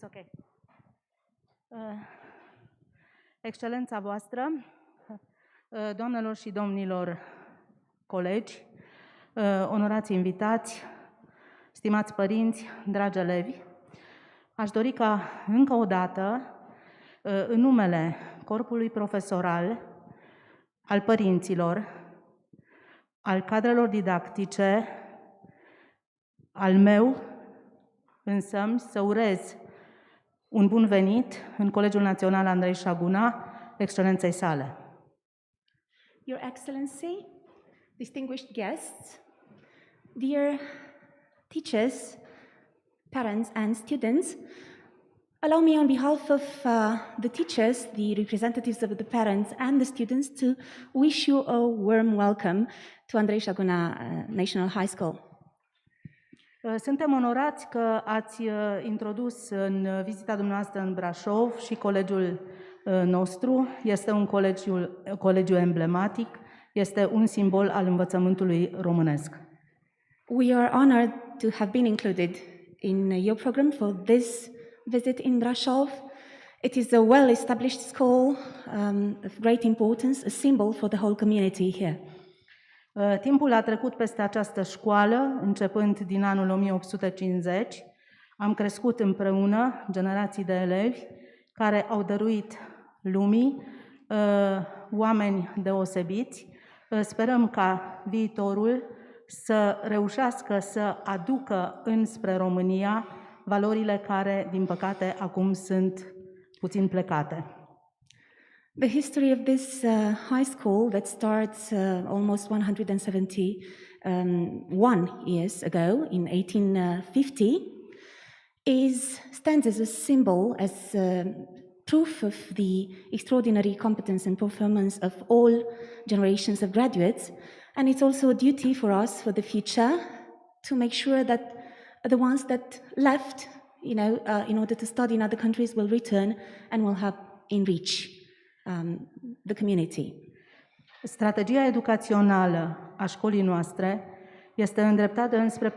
It's okay. Excelența voastră, doamnelor și domnilor colegi, onorați invitați, stimați părinți, dragi elevi, aș dori ca încă o dată, în numele corpului profesoral, al părinților, al cadrelor didactice, al meu însămi, să urez un bun venit în Colegiul Național Andrei Șaguna, Excelenței sale. Your Excellency, distinguished guests, dear teachers, parents and students, allow me on behalf of the teachers, the representatives of the parents and the students to wish you a warm welcome to Andrei Șaguna National High School. Suntem onorați că ați introdus în vizita dumneavoastră în Brașov și colegiul nostru. Este un colegiu emblematic, este un simbol al învățământului românesc. We are honored to have been included in your program for this visit in Brașov. It is a well-established school of great importance, a symbol for the whole community here. Timpul a trecut peste această școală, începând din anul 1850. Am crescut împreună generații de elevi care au dăruit lumii oameni deosebiți. Sperăm ca viitorul să reușească să aducă înspre România valorile care, din păcate, acum sunt puțin plecate. The history of this high school that starts almost 171 years ago in 1850 stands as a symbol, as proof of the extraordinary competence and performance of all generations of graduates, and it's also a duty for us for the future to make sure that the ones that left, in order to study in other countries will return and will help enrich the community. Strategia educațională a școlii noastre este îndreptată înspre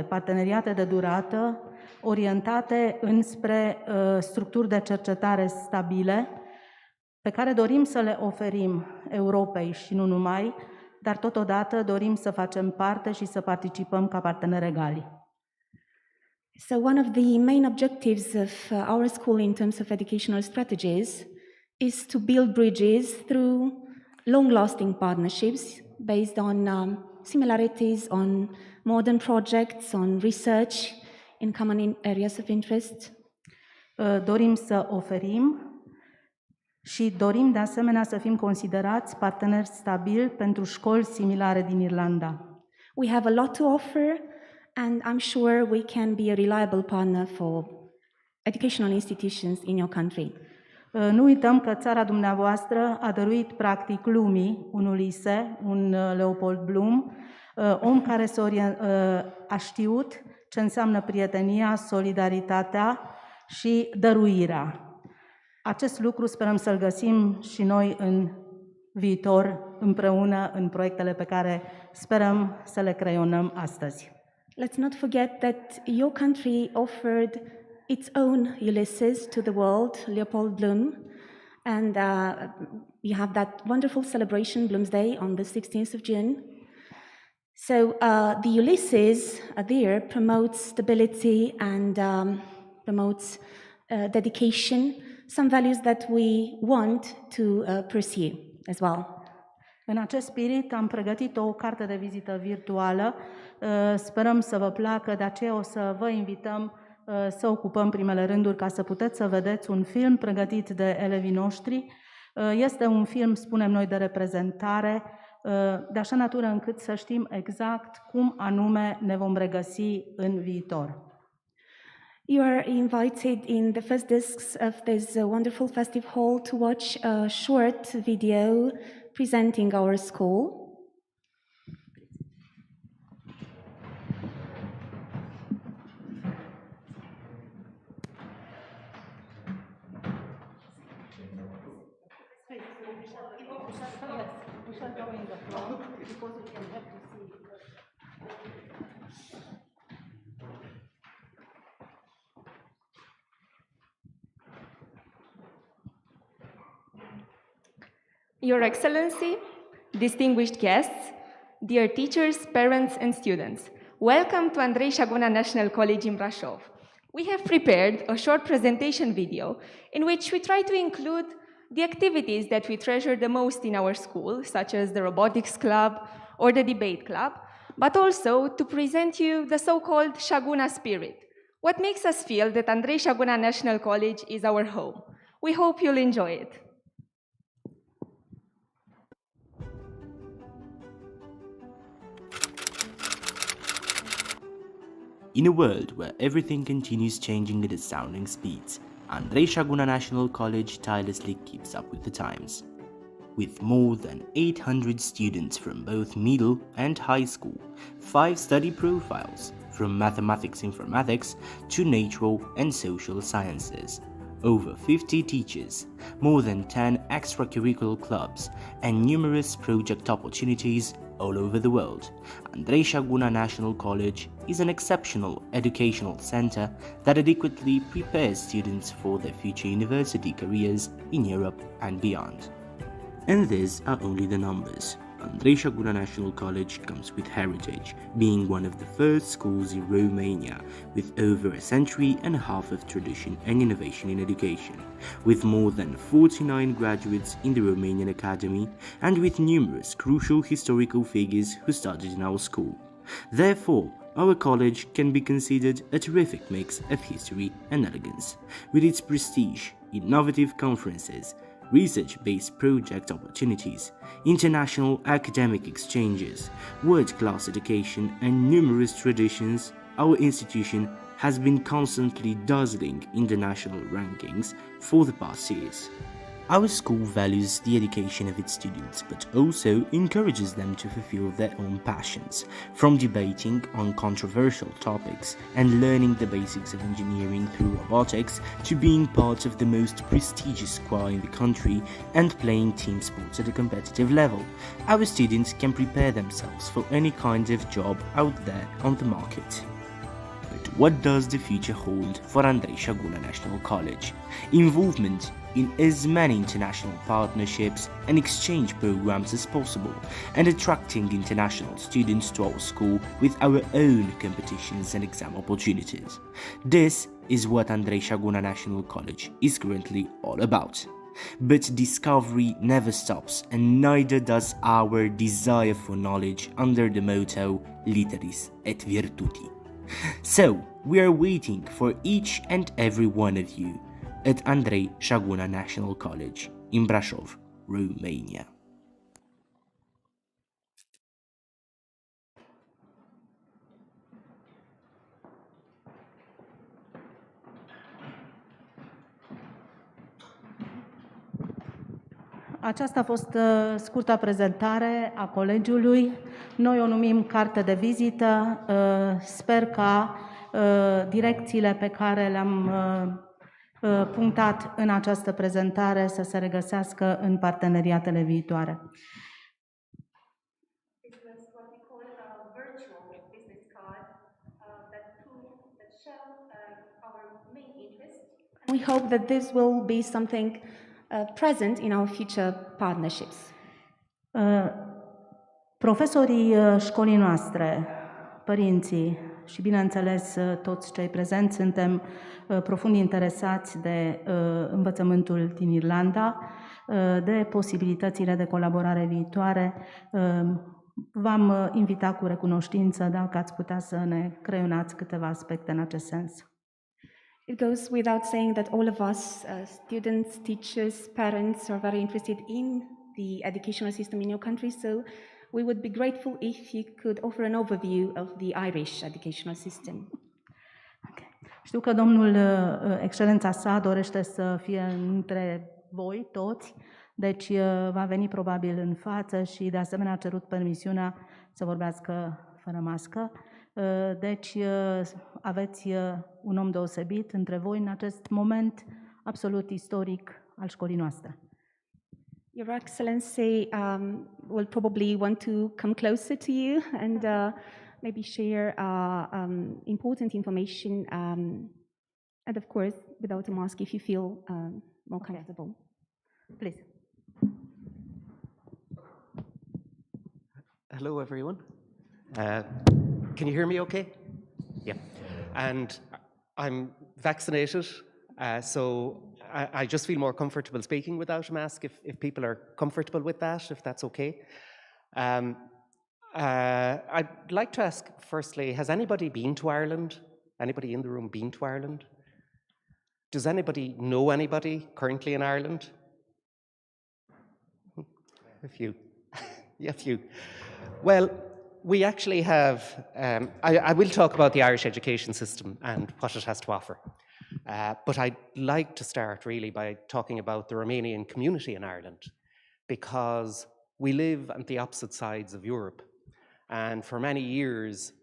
parteneriate de durată, orientate înspre structuri de cercetare stabile, pe care dorim să le oferim Europei și nu numai, dar totodată dorim să facem parte și să participăm ca parteneri egali. So one of the main objectives of our school in terms of educational strategies is to build bridges through long-lasting partnerships based on similarities, on modern projects, on research in common areas of interest. Dorim să oferim și dorim de asemenea să fim considerați parteneri stabili pentru școli similare din Irlanda. We have a lot to offer, and I'm sure we can be a reliable partner for educational institutions in your country. Nu uităm că țara dumneavoastră a dăruit practic lumii un Ulise, un Leopold Bloom, om care a știut ce înseamnă prietenia, solidaritatea și dăruirea. Acest lucru sperăm să-l găsim și noi în viitor, împreună în proiectele pe care sperăm să le creionăm astăzi. Let's not forget that your country offered its own Ulysses to the world, Leopold Bloom, and you have that wonderful celebration, Bloomsday, on the 16th of June. So the Ulysses there promotes stability and promotes dedication, some values that we want to pursue as well. În acest spirit am pregătit o carte de vizită virtuală, sperăm să vă placă, de aceea o să vă invităm să ocupăm primele rânduri ca să puteți să vedeți un film pregătit de elevii noștri. Este un film, spunem noi, de reprezentare, de așa natură încât să știm exact cum anume ne vom regăsi în viitor. You are invited in the first discs of this wonderful festive hall to watch a short video presenting our school. We shall go in the front because we can have to see. Your Excellency, distinguished guests, dear teachers, parents, and students, welcome to Andrei Șaguna National College in Brașov. We have prepared a short presentation video in which we try to include the activities that we treasure the most in our school, such as the robotics club or the debate club, but also to present you the so-called Șaguna spirit, what makes us feel that Andrei Șaguna National College is our home. We hope you'll enjoy it. In a world where everything continues changing at astounding speeds, Andrei Șaguna National College tirelessly keeps up with the times. With more than 800 students from both middle and high school, 5 study profiles, from mathematics-informatics to natural and social sciences, over 50 teachers, more than 10 extracurricular clubs, and numerous project opportunities all over the world, Andrei Șaguna National College is an exceptional educational center that adequately prepares students for their future university careers in Europe and beyond. And these are only the numbers. Andrei Șaguna National College comes with heritage, being one of the first schools in Romania, with over a century and a half of tradition and innovation in education, with more than 49 graduates in the Romanian Academy, and with numerous crucial historical figures who studied in our school. Therefore, our college can be considered a terrific mix of history and elegance, with its prestige, innovative conferences, research-based project opportunities, international academic exchanges, world-class education, and numerous traditions. Our institution has been constantly dazzling in the national rankings for the past years. Our school values the education of its students, but also encourages them to fulfill their own passions, from debating on controversial topics and learning the basics of engineering through robotics to being part of the most prestigious squad in the country and playing team sports at a competitive level. Our students can prepare themselves for any kind of job out there on the market. But what does the future hold for Andrei Șaguna National College? Involvement in as many international partnerships and exchange programs as possible, and attracting international students to our school with our own competitions and exam opportunities. This is what Andrei Șaguna National College is currently all about. But discovery never stops, and neither does our desire for knowledge under the motto Literis et Virtuti. So, we are waiting for each and every one of you at Andrei Șaguna National College in Brașov, Romania. Aceasta a fost scurta prezentare a colegiului. Noi o numim carte de vizită. Sper ca direcțiile pe care le-am punctat în această prezentare să se regăsească în parteneriatele viitoare. This was what we call a virtual business card that show our main interest. We hope that this will be something present in our future partnerships. Profesorii școlii noastre, părinții și, bineînțeles, toți cei prezenți suntem profund interesați de învățământul din Irlanda, de posibilitățile de colaborare viitoare. V-am invitat cu recunoștință dacă ați putea să ne creionați câteva aspecte în acest sens. It goes without saying that all of us, students, teachers, parents, are very interested in the educational system in your country, so we would be grateful if you could offer an overview of the Irish educational system. Okay. Știu că domnul Excelența sa dorește să fie între voi toți, deci va veni probabil în față și de asemenea a cerut permisiunea să vorbească fără mască. Deci aveți un om deosebit între voi în acest moment absolut istoric al școlii noastre. Your Excellency will probably want to come closer to you and maybe share important information and of course without a mask if you feel more comfortable. Please. Hello, everyone. Can you hear me okay? Yeah. And I'm vaccinated, so I just feel more comfortable speaking without a mask if people are comfortable with that, if that's okay. I'd like to ask, firstly, has anybody been to Ireland? Anybody in the room been to Ireland? Does anybody know anybody currently in Ireland? A few. Yeah, a few. Well, we actually have, I will talk about the Irish education system and what it has to offer. But I'd like to start really by talking about the Romanian community in Ireland, because we live on the opposite sides of Europe. And for many years,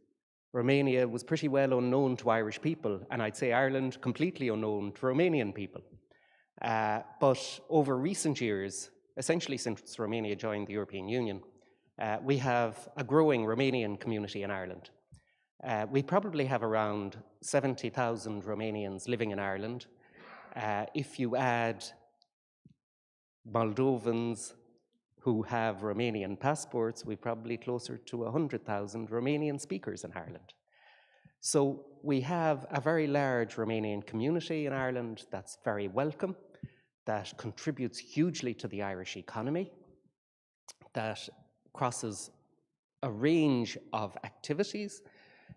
Romania was pretty well unknown to Irish people, and I'd say Ireland completely unknown to Romanian people. But over recent years, essentially since Romania joined the European Union, we have a growing Romanian community in Ireland. We probably have around 70,000 Romanians living in Ireland. If you add Moldovans who have Romanian passports, we're probably closer to 100,000 Romanian speakers in Ireland. So we have a very large Romanian community in Ireland that's very welcome, that contributes hugely to the Irish economy, that crosses a range of activities,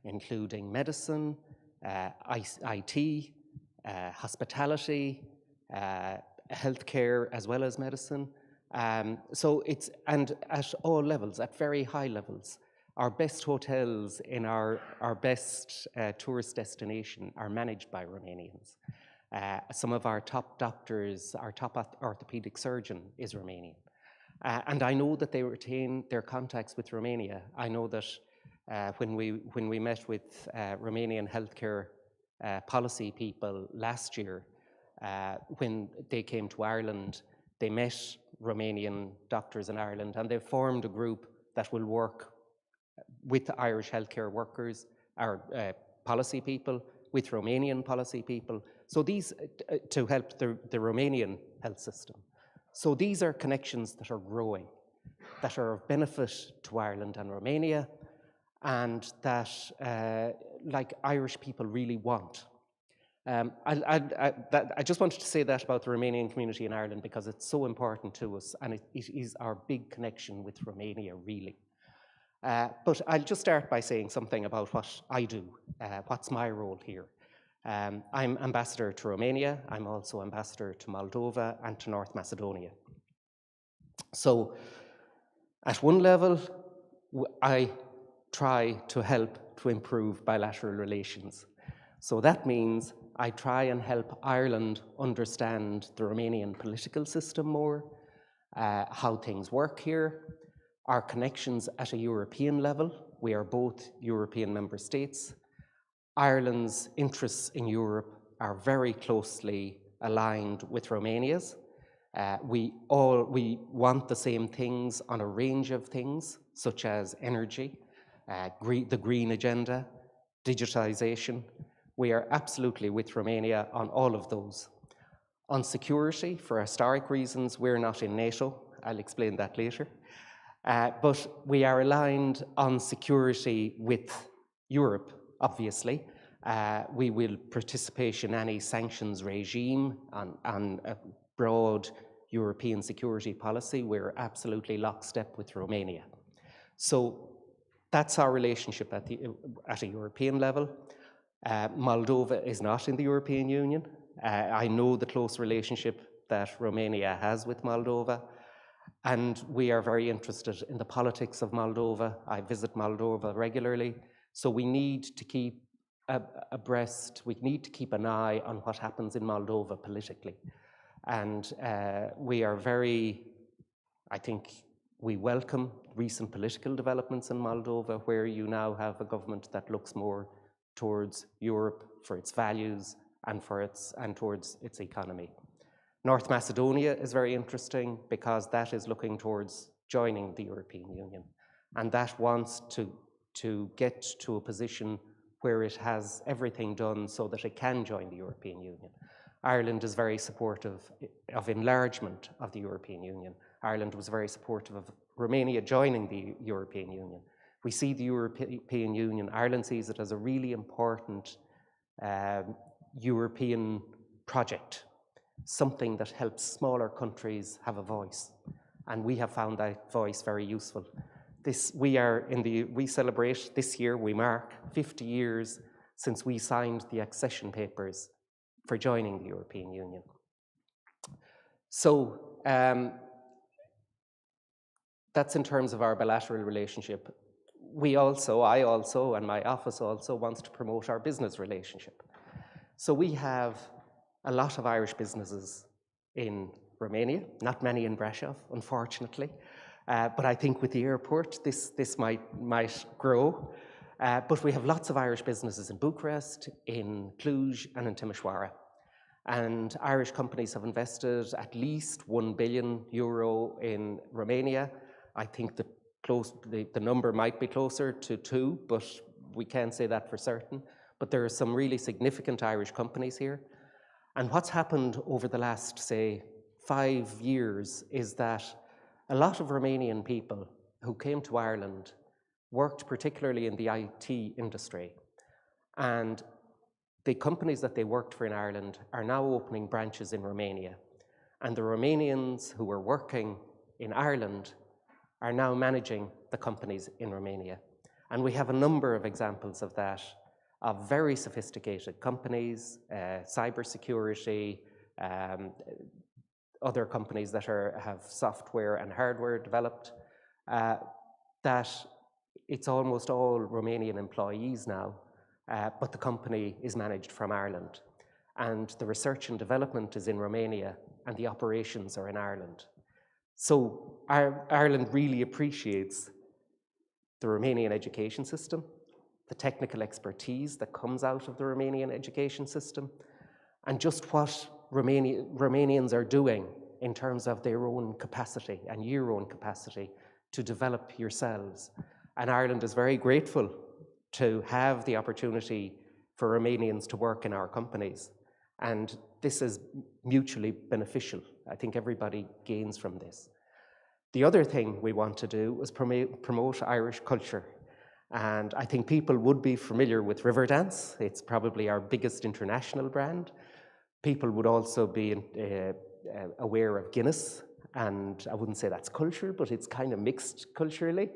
including medicine, IT, hospitality, healthcare, as well as medicine. So it's, and at all levels, at very high levels. Our best hotels in our best tourist destination are managed by Romanians. Some of our top doctors, our top orthopedic surgeon is Romanian. And I know that they retain their contacts with Romania. I know that when we met with Romanian healthcare policy people last year, when they came to Ireland, they met Romanian doctors in Ireland, and they formed a group that will work with the Irish healthcare workers, our policy people, with Romanian policy people. So these, to help the Romanian health system. So these are connections that are growing, that are of benefit to Ireland and Romania, and that like Irish people really want. I just wanted to say that about the Romanian community in Ireland because it's so important to us, and it is our big connection with Romania, really. But I'll just start by saying something about what I do, what's my role here. I'm ambassador to Romania. I'm also ambassador to Moldova and to North Macedonia. So at one level, I try to help to improve bilateral relations. So that means I try and help Ireland understand the Romanian political system more, how things work here, our connections at a European level. We are both European member states. Ireland's interests in Europe are very closely aligned with Romania's. We want the same things on a range of things, such as energy, the green agenda, digitization. We are absolutely with Romania on all of those. On security, for historic reasons, we're not in NATO. I'll explain that later. But we are aligned on security with Europe, obviously. We will participate in any sanctions regime on a broad European security policy. We're absolutely lockstep with Romania. So that's our relationship at a European level. Moldova is not in the European Union. I know the close relationship that Romania has with Moldova, and we are very interested in the politics of Moldova. I visit Moldova regularly, so we need to keep abreast, we need to keep an eye on what happens in Moldova politically. And we are very, I think, we welcome recent political developments in Moldova, where you now have a government that looks more towards Europe for its values and towards its economy. North Macedonia is very interesting because that is looking towards joining the European Union, and that wants to get to a position where it has everything done so that it can join the European Union. Ireland is very supportive of enlargement of the European Union. Ireland was very supportive Romania joining the European Union. We see the European Union, Ireland sees it as a really important European project, something that helps smaller countries have a voice. And we have found that voice very useful. We celebrate this year, we mark 50 years since we signed the accession papers for joining the European Union. So that's in terms of our bilateral relationship. I also, and my office also wants to promote our business relationship. So we have a lot of Irish businesses in Romania, not many in Brasov, unfortunately. But I think with the airport, this might grow. But we have lots of Irish businesses in Bucharest, in Cluj, and in Timișoara. And Irish companies have invested at least €1 billion in Romania. I think the number might be closer to 2, but we can't say that for certain. But there are some really significant Irish companies here. And what's happened over the last, say, 5 years is that a lot of Romanian people who came to Ireland worked particularly in the IT industry. And the companies that they worked for in Ireland are now opening branches in Romania. And the Romanians who were working in Ireland are now managing the companies in Romania. And we have a number of examples of that, of very sophisticated companies, cybersecurity, other companies that have software and hardware developed, that it's almost all Romanian employees now, but the company is managed from Ireland. And the research and development is in Romania, and the operations are in Ireland. So Ireland really appreciates the Romanian education system, the technical expertise that comes out of the Romanian education system, and just what Romanians are doing in terms of their own capacity and your own capacity to develop yourselves. And Ireland is very grateful to have the opportunity for Romanians to work in our companies. And this is mutually beneficial. I think everybody gains from this. The other thing we want to do is promote Irish culture. And I think people would be familiar with Riverdance. It's probably our biggest international brand. People would also be aware of Guinness. And I wouldn't say that's culture, but it's kind of mixed culturally.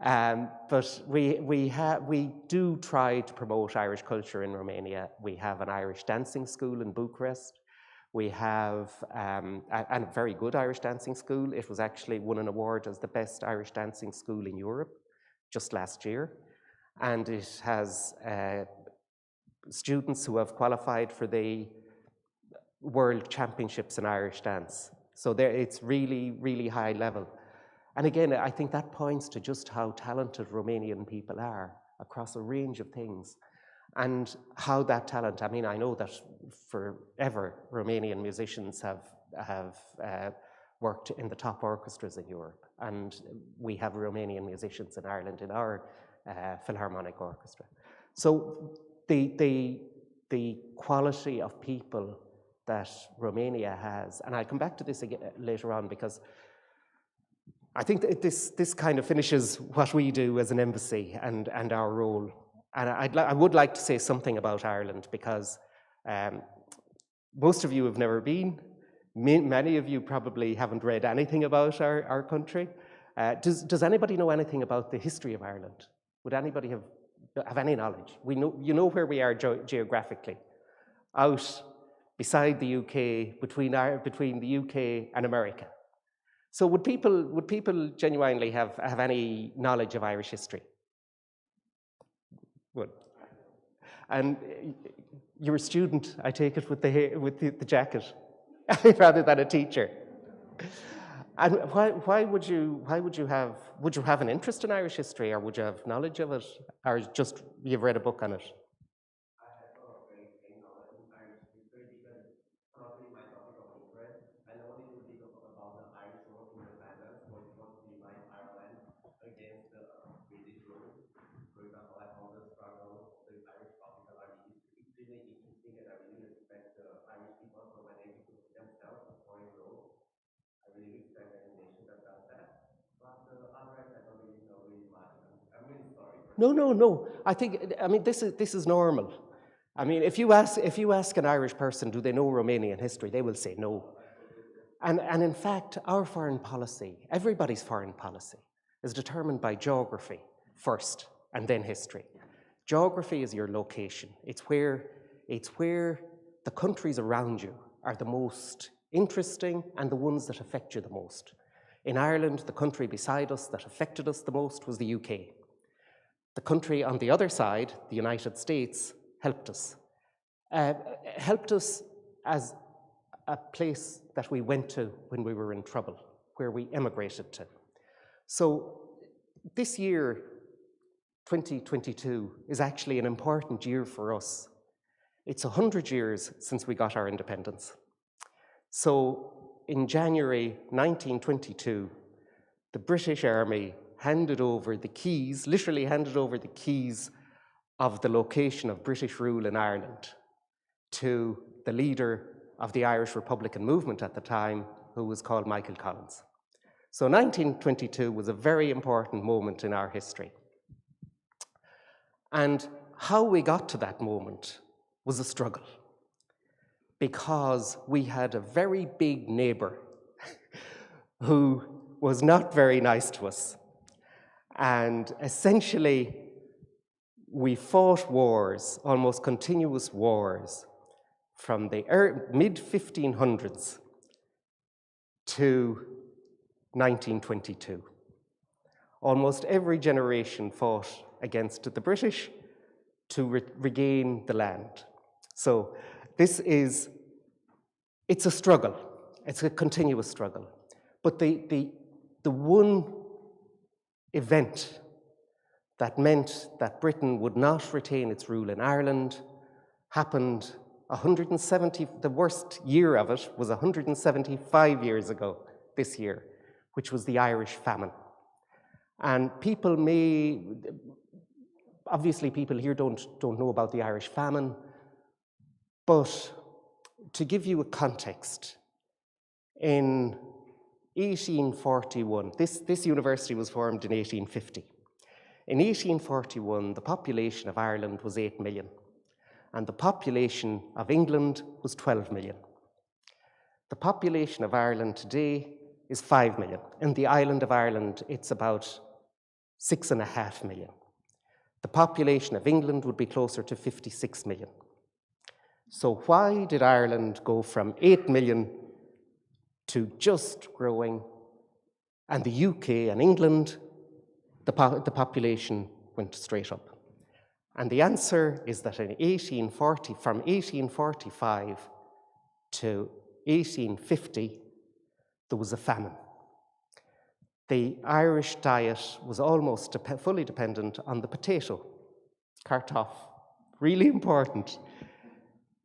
But we do try to promote Irish culture in Romania. We have an Irish dancing school in Bucharest. We have a very good Irish dancing school. It was actually won an award as the best Irish dancing school in Europe just last year. And it has students who have qualified for the World Championships in Irish dance. So it's really, really high level. And again, I think that points to just how talented Romanian people are across a range of things. And how that talent, I mean, I know that forever Romanian musicians have worked in the top orchestras in Europe. And we have Romanian musicians in Ireland in our Philharmonic Orchestra. So the quality of people that Romania has, and I'll come back to this again later on, because I think that this kind of finishes what we do as an embassy and our role. And I would like to say something about Ireland, because most of you have never been. Many of you probably haven't read anything about our country. Does anybody know anything about the history of Ireland? Would anybody have any knowledge? You know where we are geographically, out beside the UK, between the UK and America. So would people genuinely have any knowledge of Irish history? Would. And you're a student, I take it, with the jacket, rather than a teacher. And why would you have an interest in Irish history, or would you have knowledge of it, or just you've read a book on it? No. I mean, this is normal. I mean, if you ask an Irish person, do they know Romanian history, they will say no. And in fact, our foreign policy, everybody's foreign policy, is determined by geography first, and then history. Geography is your location. It's where the countries around you are the most interesting and the ones that affect you the most. In Ireland, the country beside us that affected us the most was the UK. The country on the other side, the United States, helped us. Helped us as a place that we went to when we were in trouble, where we emigrated to. So this year, 2022, is actually an important year for us. It's 100 years since we got our independence. So in January 1922, the British Army handed over the keys, literally handed over the keys of the location of British rule in Ireland to the leader of the Irish Republican movement at the time, who was called Michael Collins. So 1922 was a very important moment in our history. And how we got to that moment was a struggle, because we had a very big neighbor who was not very nice to us. And essentially, we fought wars, almost continuous wars, from the mid-1500s to 1922. Almost every generation fought against the British to regain the land. So it's a struggle. It's a continuous struggle. But the one event that meant that Britain would not retain its rule in Ireland happened 170, the worst year of it was 175 years ago this year, which was the Irish famine. And obviously people here don't know about the Irish famine, but to give you a context, in 1841, this university was formed in 1850. In 1841, the population of Ireland was 8 million, and the population of England was 12 million. The population of Ireland today is 5 million. In the island of Ireland, it's about 6.5 million. The population of England would be closer to 56 million. So why did Ireland go from 8 million to just growing, and the UK and England, the population went straight up? And the answer is that from 1845 to 1850, there was a famine. The Irish diet was almost fully dependent on the potato, cartof, really important.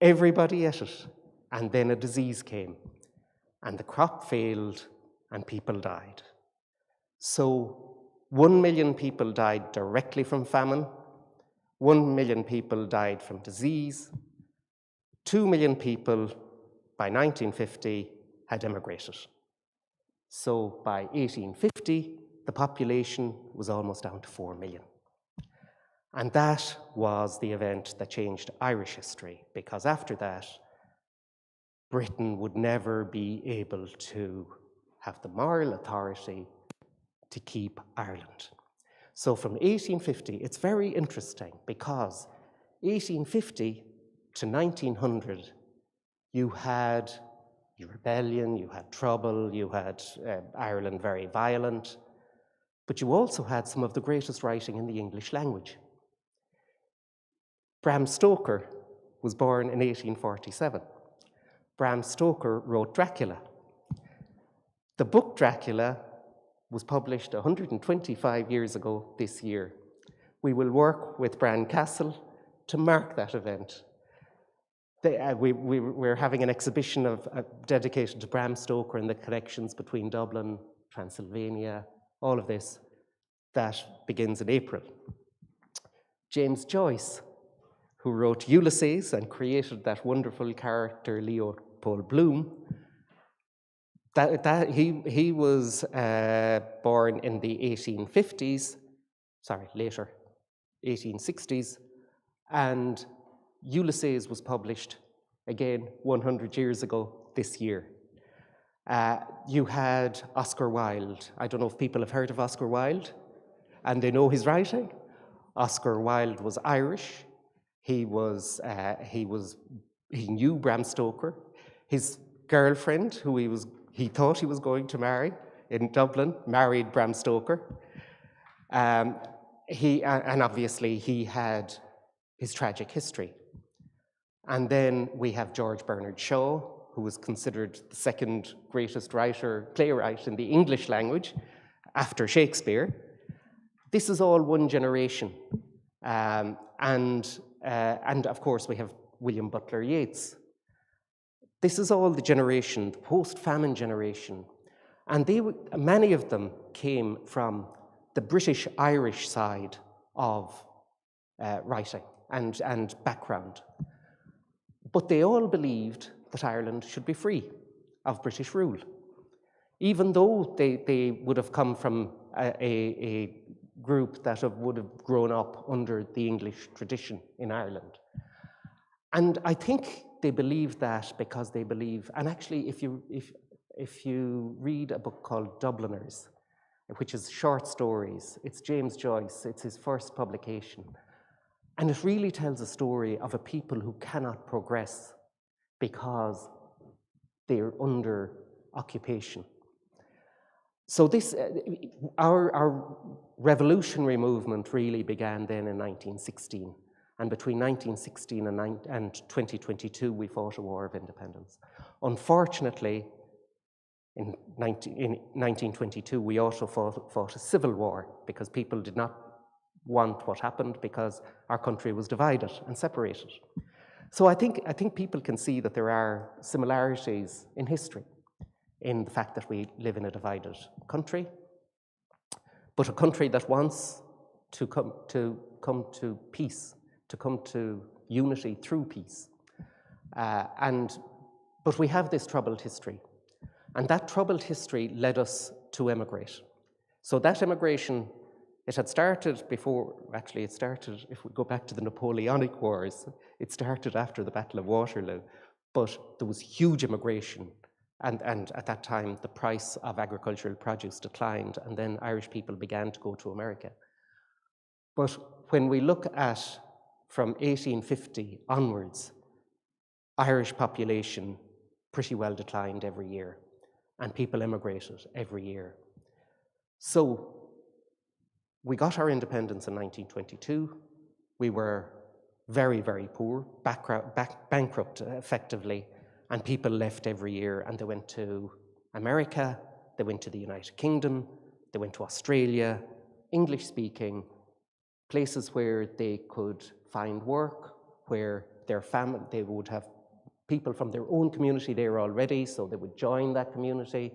Everybody ate it, and then a disease came, and the crop failed, and people died. So 1 million people died directly from famine, 1 million people died from disease, 2 million people by 1950 had emigrated. So by 1850, the population was almost down to 4 million. And that was the event that changed Irish history, because after that, Britain would never be able to have the moral authority to keep Ireland. So from 1850, it's very interesting, because 1850 to 1900, you had rebellion, you had trouble, you had Ireland very violent, but you also had some of the greatest writing in the English language. Bram Stoker was born in 1847. Bram Stoker wrote Dracula. The book Dracula was published 125 years ago this year. We will work with Bran Castle to mark that event. We're having an exhibition dedicated to Bram Stoker and the connections between Dublin, Transylvania, all of this, that begins in April. James Joyce, who wrote Ulysses and created that wonderful character Leopold Bloom, he was born in the 1850s, later, 1860s, and Ulysses was published, again, 100 years ago this year. You had Oscar Wilde. I don't know if people have heard of Oscar Wilde, and they know his writing. Oscar Wilde was Irish. He knew Bram Stoker. His girlfriend, who he thought he was going to marry in Dublin, married Bram Stoker. And obviously he had his tragic history. And then we have George Bernard Shaw, who was considered the second greatest playwright in the English language after Shakespeare. This is all one generation. And of course we have William Butler Yeats. This is all the generation, the post-famine generation. And many of them came from the British-Irish side of writing and background. But they all believed that Ireland should be free of British rule, even though they would have come from a group that would have grown up under the English tradition in Ireland. And I think they believe that because they believe, and actually if you read a book called Dubliners, which is short stories, it's James Joyce, it's his first publication, and it really tells a story of a people who cannot progress because they're under occupation. So our revolutionary movement really began then in 1916. And between 1916 and 2022, we fought a war of independence. Unfortunately, in 1922, we also fought a civil war because people did not want what happened because our country was divided and separated. So I think people can see that there are similarities in history in the fact that we live in a divided country, but a country that wants to come to peace, to come to unity through peace. But we have this troubled history, and that troubled history led us to emigrate. So that immigration, it had started before, actually it started, if we go back to the Napoleonic Wars, it started after the Battle of Waterloo, but there was huge immigration, and at that time the price of agricultural produce declined, and then Irish people began to go to America. But when we look at from 1850 onwards, Irish population pretty well declined every year, and people immigrated every year. So we got our independence in 1922. We were very, very poor, bankrupt effectively, and people left every year, and they went to America, they went to the United Kingdom, they went to Australia, English-speaking, places where they could find work, where their family, they would have people from their own community there already, so they would join that community.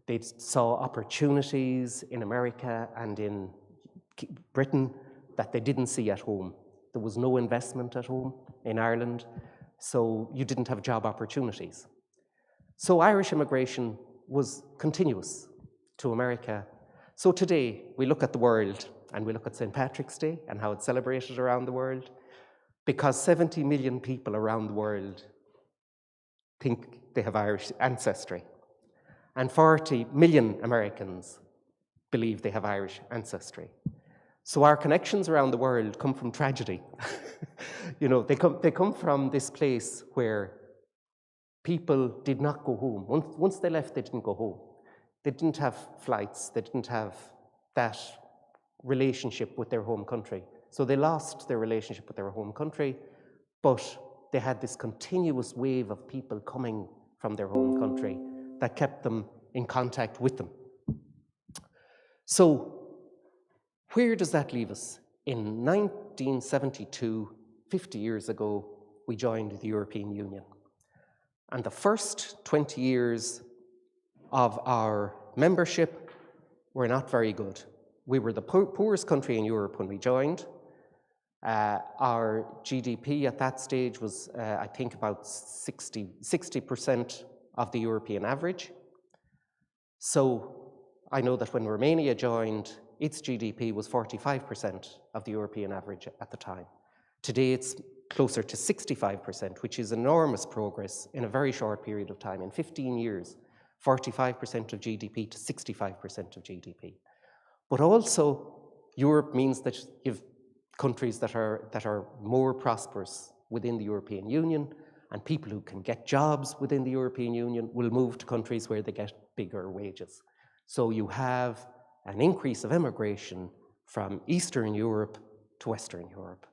They saw opportunities in America and in Britain that they didn't see at home. There was no investment at home in Ireland, so you didn't have job opportunities. So Irish immigration was continuous to America. So today we look at the world and we look at St. Patrick's Day and how it's celebrated around the world, because 70 million people around the world think they have Irish ancestry, and 40 million Americans believe they have Irish ancestry. So our connections around the world come from tragedy. You know, they come from this place where people did not go home. Once they left, they didn't go home. They didn't have flights. They didn't have that relationship with their home country. So they lost their relationship with their home country, but they had this continuous wave of people coming from their home country that kept them in contact with them. So where does that leave us? In 1972, 50 years ago, we joined the European Union. And the first 20 years of our membership were not very good. We were the poorest country in Europe when we joined. Our GDP at that stage was, I think, about 60% of the European average. So I know that when Romania joined, its GDP was 45% of the European average at the time. Today it's closer to 65%, which is enormous progress in a very short period of time. In 15 years, 45% of GDP to 65% of GDP. But also, Europe means that you have countries that are more prosperous within the European Union, and people who can get jobs within the European Union will move to countries where they get bigger wages. So you have an increase of immigration from Eastern Europe to Western Europe.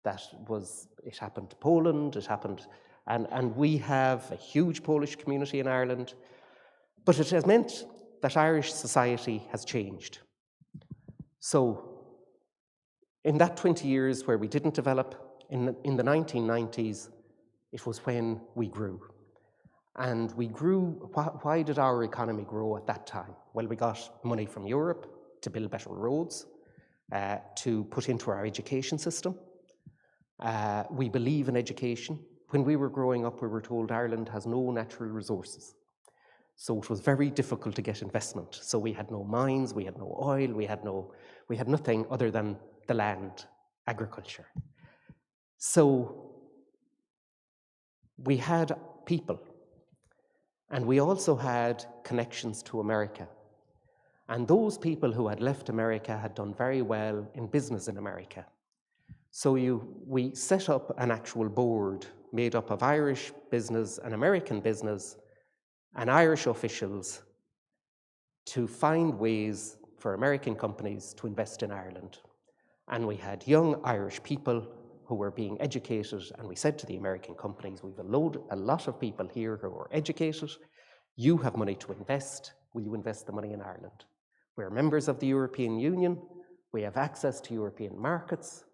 It happened to Poland, and we have a huge Polish community in Ireland, but it has meant that Irish society has changed. So in that 20 years where we didn't develop, in the 1990s, it was when we grew. And we grew. Why did our economy grow at that time? Well, we got money from Europe to build better roads, to put into our education system. We believe in education. When we were growing up, we were told Ireland has no natural resources. So it was very difficult to get investment. So we had no mines, we had no oil, we had nothing other than the land, agriculture. So we had people, and we also had connections to America. And those people who had left America had done very well in business in America. So we set up an actual board made up of Irish business and American business and Irish officials to find ways for American companies to invest in Ireland. And we had young Irish people who were being educated, and we said to the American companies, we've a lot of people here who are educated, you have money to invest, will you invest the money in Ireland? We're members of the European Union, we have access to European markets,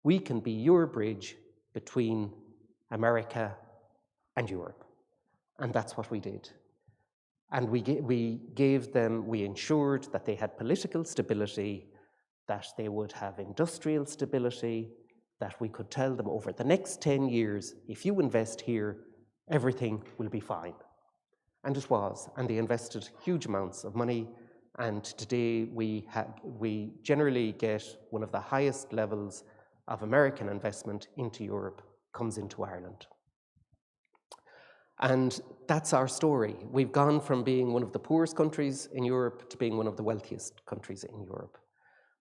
we can be your bridge between America and Europe. And that's what we did. And we ensured that they had political stability, that they would have industrial stability, that we could tell them over the next 10 years, if you invest here, everything will be fine. And it was, and they invested huge amounts of money, and today we generally get one of the highest levels of American investment into Europe comes into Ireland. And that's our story. We've gone from being one of the poorest countries in Europe to being one of the wealthiest countries in Europe.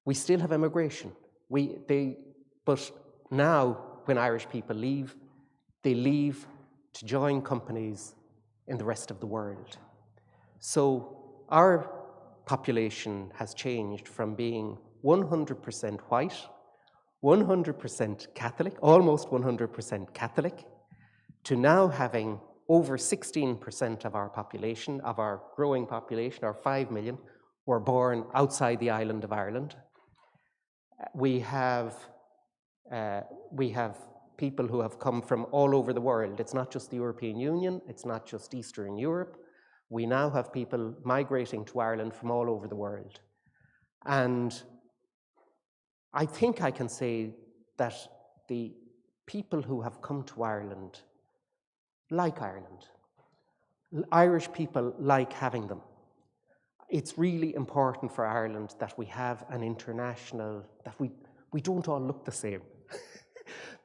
We still have immigration. But now, when Irish people leave, they leave to join companies in the rest of the world. So our population has changed from being 100% white, 100% Catholic, almost 100% Catholic, to now having over 16% of our population, of our growing population, our 5 million, were born outside the island of Ireland. We have people who have come from all over the world. It's not just the European Union, it's not just Eastern Europe. We now have people migrating to Ireland from all over the world. And I think I can say that the people who have come to Ireland like Ireland. Irish people like having them. It's really important for Ireland that we have an international, that we don't all look the same.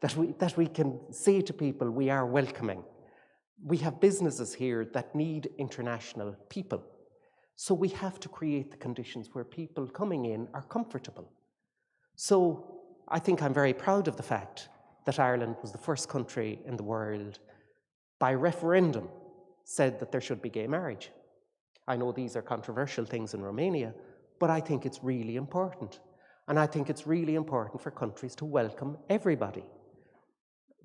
that we can say to people, we are welcoming. We have businesses here that need international people. So we have to create the conditions where people coming in are comfortable. So I think I'm very proud of the fact that Ireland was the first country in the world by referendum said that there should be gay marriage. I know these are controversial things in Romania, but I think it's really important. And I think it's really important for countries to welcome everybody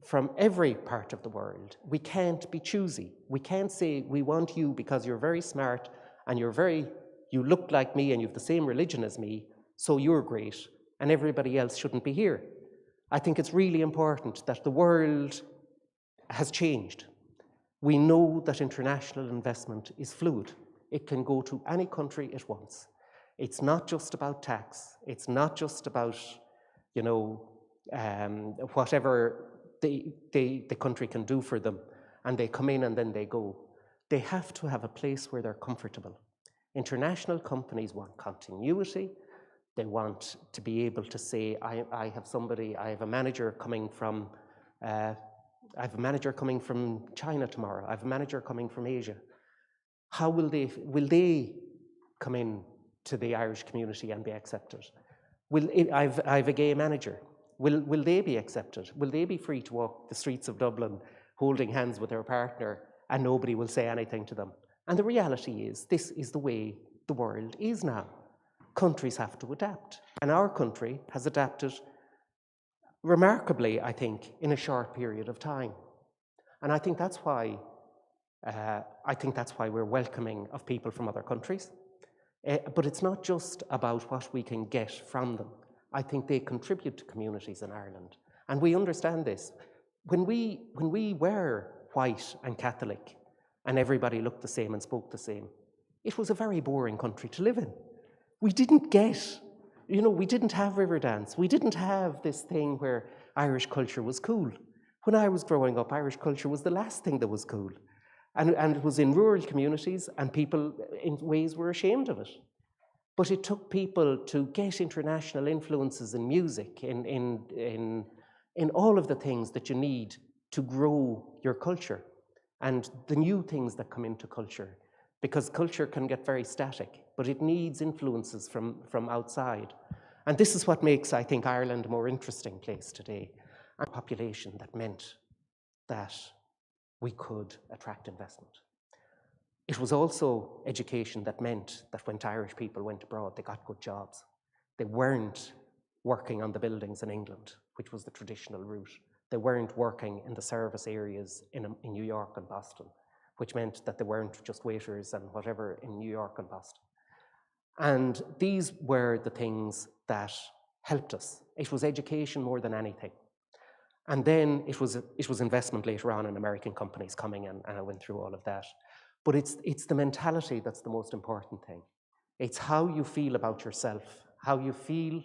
from every part of the world. We can't be choosy. We can't say, we want you because you're very smart and you look like me and you have the same religion as me, so you're great, and everybody else shouldn't be here. I think it's really important that the world has changed. We know that international investment is fluid. It can go to any country it wants. It's not just about tax. It's not just about, whatever the country can do for them, and they come in and then they go. They have to have a place where they're comfortable. International companies want continuity. They want to be able to say, I have a manager coming from, China tomorrow. I have a manager coming from Asia. How will they come in to the Irish community and be accepted? I have a gay manager. Will they be accepted? Will they be free to walk the streets of Dublin holding hands with their partner and nobody will say anything to them? And the reality is, this is the way the world is now. Countries have to adapt. And our country has adapted remarkably, I think, in a short period of time. And I think that's why we're welcoming of people from other countries. But it's not just about what we can get from them. I think they contribute to communities in Ireland. And we understand this. When we were white and Catholic and everybody looked the same and spoke the same, it was a very boring country to live in. We didn't get, we didn't have Riverdance. We didn't have this thing where Irish culture was cool. When I was growing up, Irish culture was the last thing that was cool. And it was in rural communities, and people in ways were ashamed of it. But it took people to get international influences in music, in all of the things that you need to grow your culture, and the new things that come into culture. Because culture can get very static, but it needs influences from outside. And this is what makes, I think, Ireland a more interesting place today. A population that meant that we could attract investment. It was also education that meant that when Irish people went abroad, they got good jobs. They weren't working on the buildings in England, which was the traditional route. They weren't working in the service areas in New York and Boston, which meant that they weren't just waiters and whatever in New York and Boston. And these were the things that helped us. It was education more than anything. And then it was investment later on in American companies coming in, and I went through all of that. But it's the mentality that's the most important thing. It's how you feel about yourself, how you feel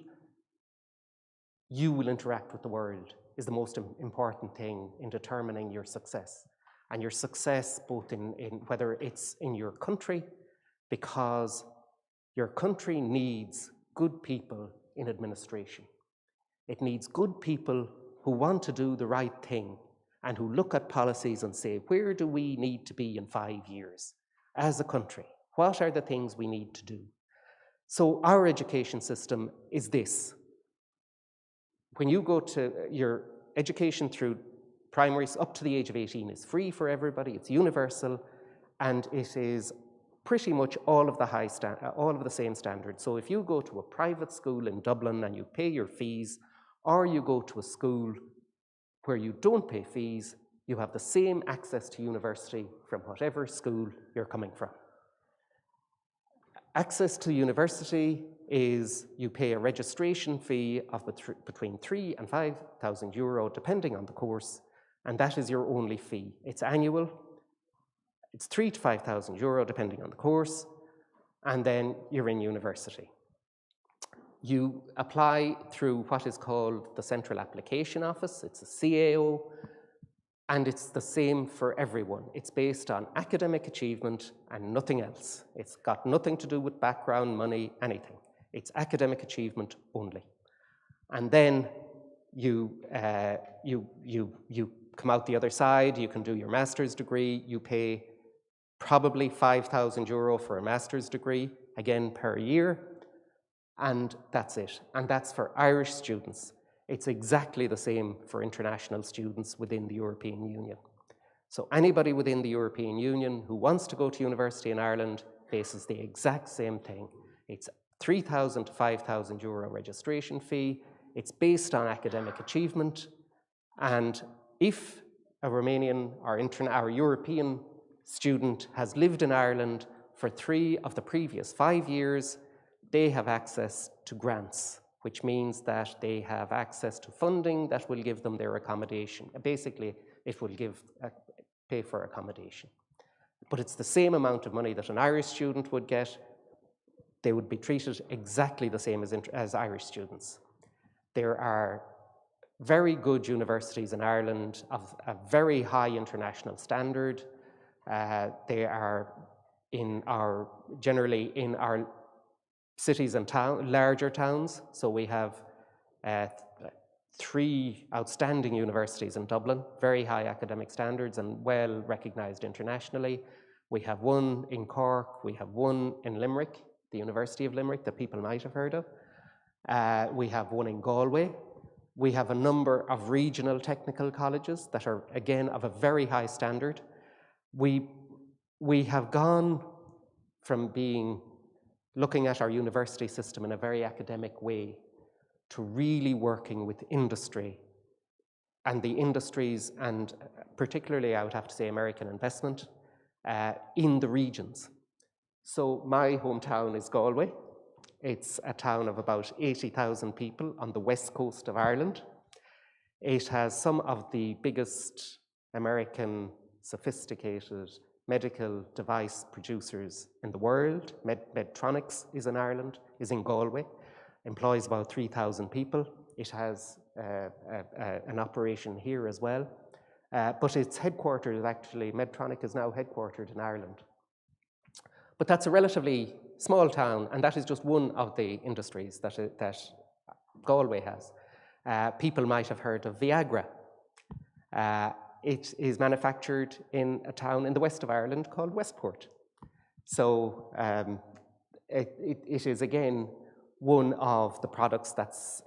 you will interact with the world is the most important thing in determining your success. And your success both in whether it's in your country, because your country needs good people in administration. It needs good people who want to do the right thing and who look at policies and say, where do we need to be in 5 years as a country? What are the things we need to do? So our education system is this. When you go to your education through primaries up to the age of 18 is free for everybody, it's universal, and it is pretty much all of the same standards. So if you go to a private school in Dublin and you pay your fees, or you go to a school where you don't pay fees, you have the same access to university from whatever school you're coming from. Access to university is you pay a registration fee of between 3,000 and 5,000 euro, depending on the course, and that is your only fee. It's annual. It's 3,000 to 5,000 euro, depending on the course, and then you're in university. You apply through what is called the Central Application Office. It's a CAO, and it's the same for everyone. It's based on academic achievement and nothing else. It's got nothing to do with background, money, anything. It's academic achievement only. And then you come out the other side, you can do your master's degree, you pay probably 5,000 euro for a master's degree, again per year, and that's it. And that's for Irish students. It's exactly the same for international students within the European Union. So anybody within the European Union who wants to go to university in Ireland faces the exact same thing. It's 3,000 to 5,000 euro registration fee. It's based on academic achievement. And if a Romanian or European student has lived in Ireland for 3 of the previous 5 years, they have access to grants, which means that they have access to funding that will give them their accommodation. Basically, it will pay for accommodation. But it's the same amount of money that an Irish student would get. They would be treated exactly the same as Irish students. There are very good universities in Ireland of a very high international standard. They are generally in our cities and larger towns. So we have 3 outstanding universities in Dublin, very high academic standards and well recognized internationally. We have one in Cork, we have one in Limerick, the University of Limerick that people might have heard of. We have one in Galway. We have a number of regional technical colleges that are, again, of a very high standard. We have gone from looking at our university system in a very academic way to really working with industry and the industries, and particularly I would have to say American investment in the regions. So my hometown is Galway. It's a town of about 80,000 people on the west coast of Ireland. It has some of the biggest American sophisticated medical device producers in the world. Medtronics is in Ireland, is in Galway, employs about 3,000 people. It has an operation here as well. But it's headquartered, actually, Medtronic is now headquartered in Ireland. But that's a relatively small town, and that is just one of the industries that Galway has. People might have heard of Viagra. It is manufactured in a town in the west of Ireland called Westport. So it is, again, one of the products that's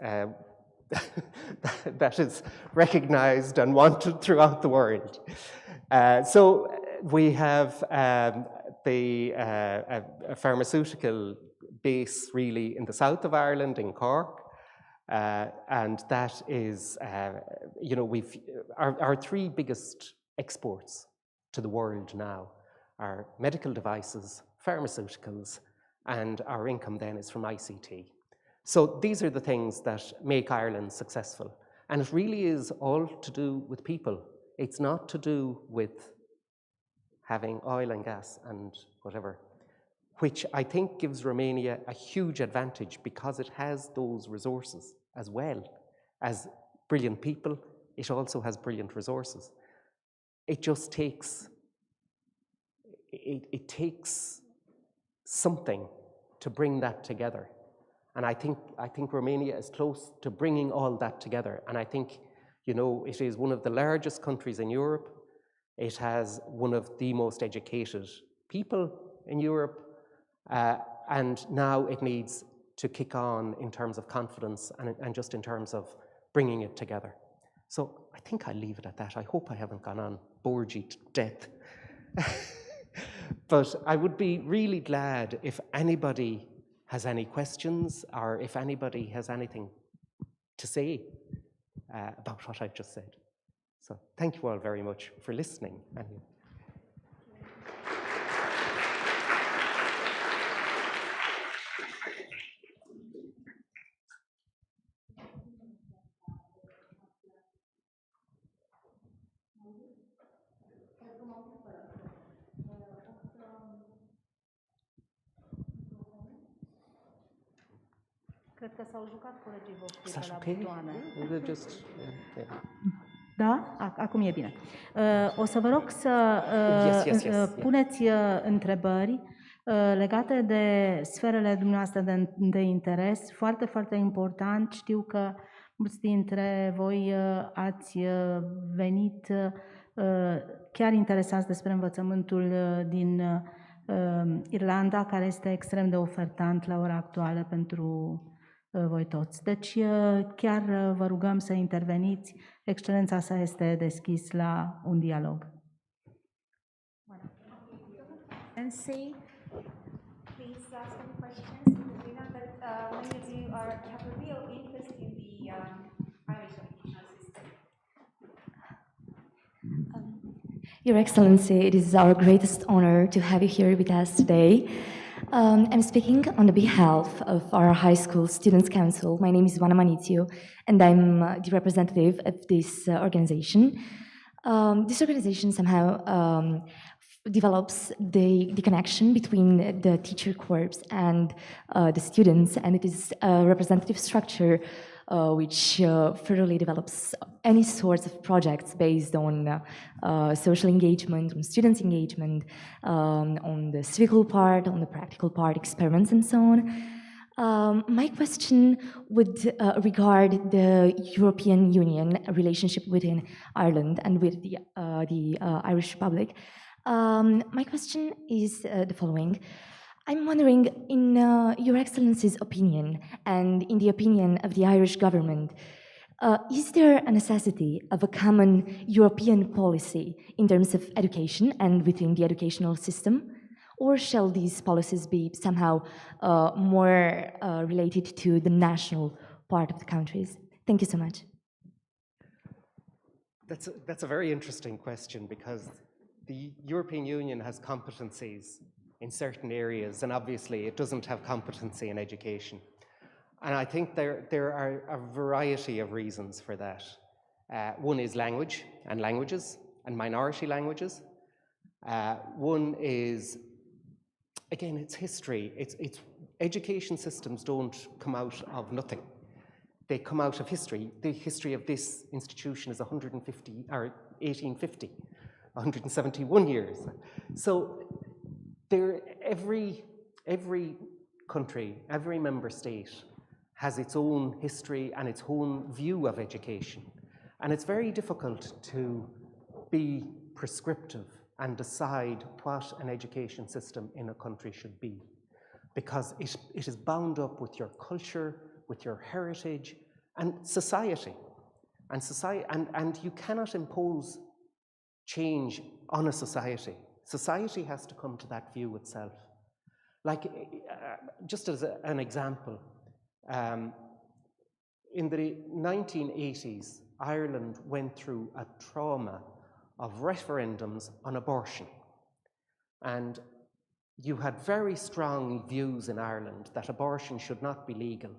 that is recognized and wanted throughout the world. So we have a pharmaceutical base really in the south of Ireland, in Cork, and that is, you know, our 3 biggest exports to the world now are medical devices, pharmaceuticals, and our income then is from ICT. So these are the things that make Ireland successful. And it really is all to do with people. It's not to do with having oil and gas and whatever, which I think gives Romania a huge advantage because it has those resources as well as brilliant people. It also has brilliant resources. It just takes, it takes something to bring that together. And I think Romania is close to bringing all that together. And I think, you know, it is one of the largest countries in Europe. It has one of the most educated people in Europe. And now it needs to kick on in terms of confidence and just in terms of bringing it together. So I think I'll leave it at that. I hope I haven't gone on, bored you to death. But I would be really glad if anybody has any questions or if anybody has anything to say about what I've just said. So thank you all very much for listening. Cred că s-au jucat colegii voștri Is pe la that okay? butoane. Yeah. Da? Acum e bine. O să vă rog să puneți întrebări legate de sferele dumneavoastră de interes. Foarte, foarte important. Știu că mulți dintre voi ați venit chiar interesați despre învățământul din Irlanda, care este extrem de ofertant la ora actuală pentru voi toți. Deci chiar vă rugăm să interveniți. Excelența sa este deschis la un dialog. Excellency, please ask any questions, because we know that many of you have a real interest in the Irish educational system. Your Excellency, it is our greatest honor to have you here with us today. I'm speaking on the behalf of our high school students' council. My name is Ivana Manitiu, and I'm the representative of this organization. This organization somehow develops the connection between the teacher corps and the students, and it is a representative structure which furtherly develops any sorts of projects based on social engagement, on students' engagement, on the civical part, on the practical part, experiments and so on. My question would regard the European Union relationship within Ireland and with the Irish Republic. My question is the following. I'm wondering, in Your Excellency's opinion and in the opinion of the Irish government, is there a necessity of a common European policy in terms of education and within the educational system? Or shall these policies be somehow more related to the part of the countries? Thank you so much. That's a very interesting question, because the European Union has competencies in certain areas, and obviously it doesn't have competency in education. And I think there are a variety of reasons for that. One is language and languages and minority languages. One is, again, it's history. It's education systems don't come out of nothing. They come out of history. The history of this institution is 1850, 171 years. So every country, every member state has its own history and its own view of education. And it's very difficult to be prescriptive and decide what an education system in a country should be, because it is bound up with your culture, with your heritage, and society. And you cannot impose change on a society. Society has to come to that view itself. Like, just as an example, in the 1980s, Ireland went through a trauma of referendums on abortion. And you had very strong views in Ireland that abortion should not be legal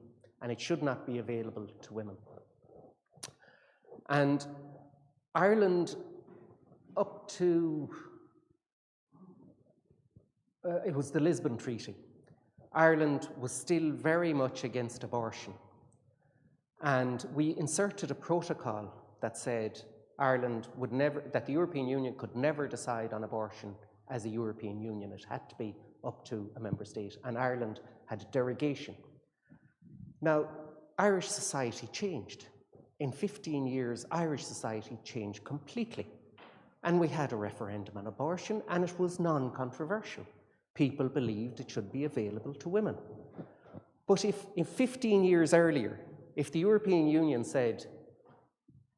and it should not be available to women. And Ireland, up to, it was the Lisbon Treaty, Ireland was still very much against abortion. And we inserted a protocol that said Ireland would never, that the European Union could never decide on abortion as a European Union. It had to be up to a member state, and Ireland had a derogation. Now, Irish society changed. In 15 years, Irish society changed completely. And we had a referendum on abortion, and it was non-controversial. People believed it should be available to women. But if 15 years earlier, if the European Union said,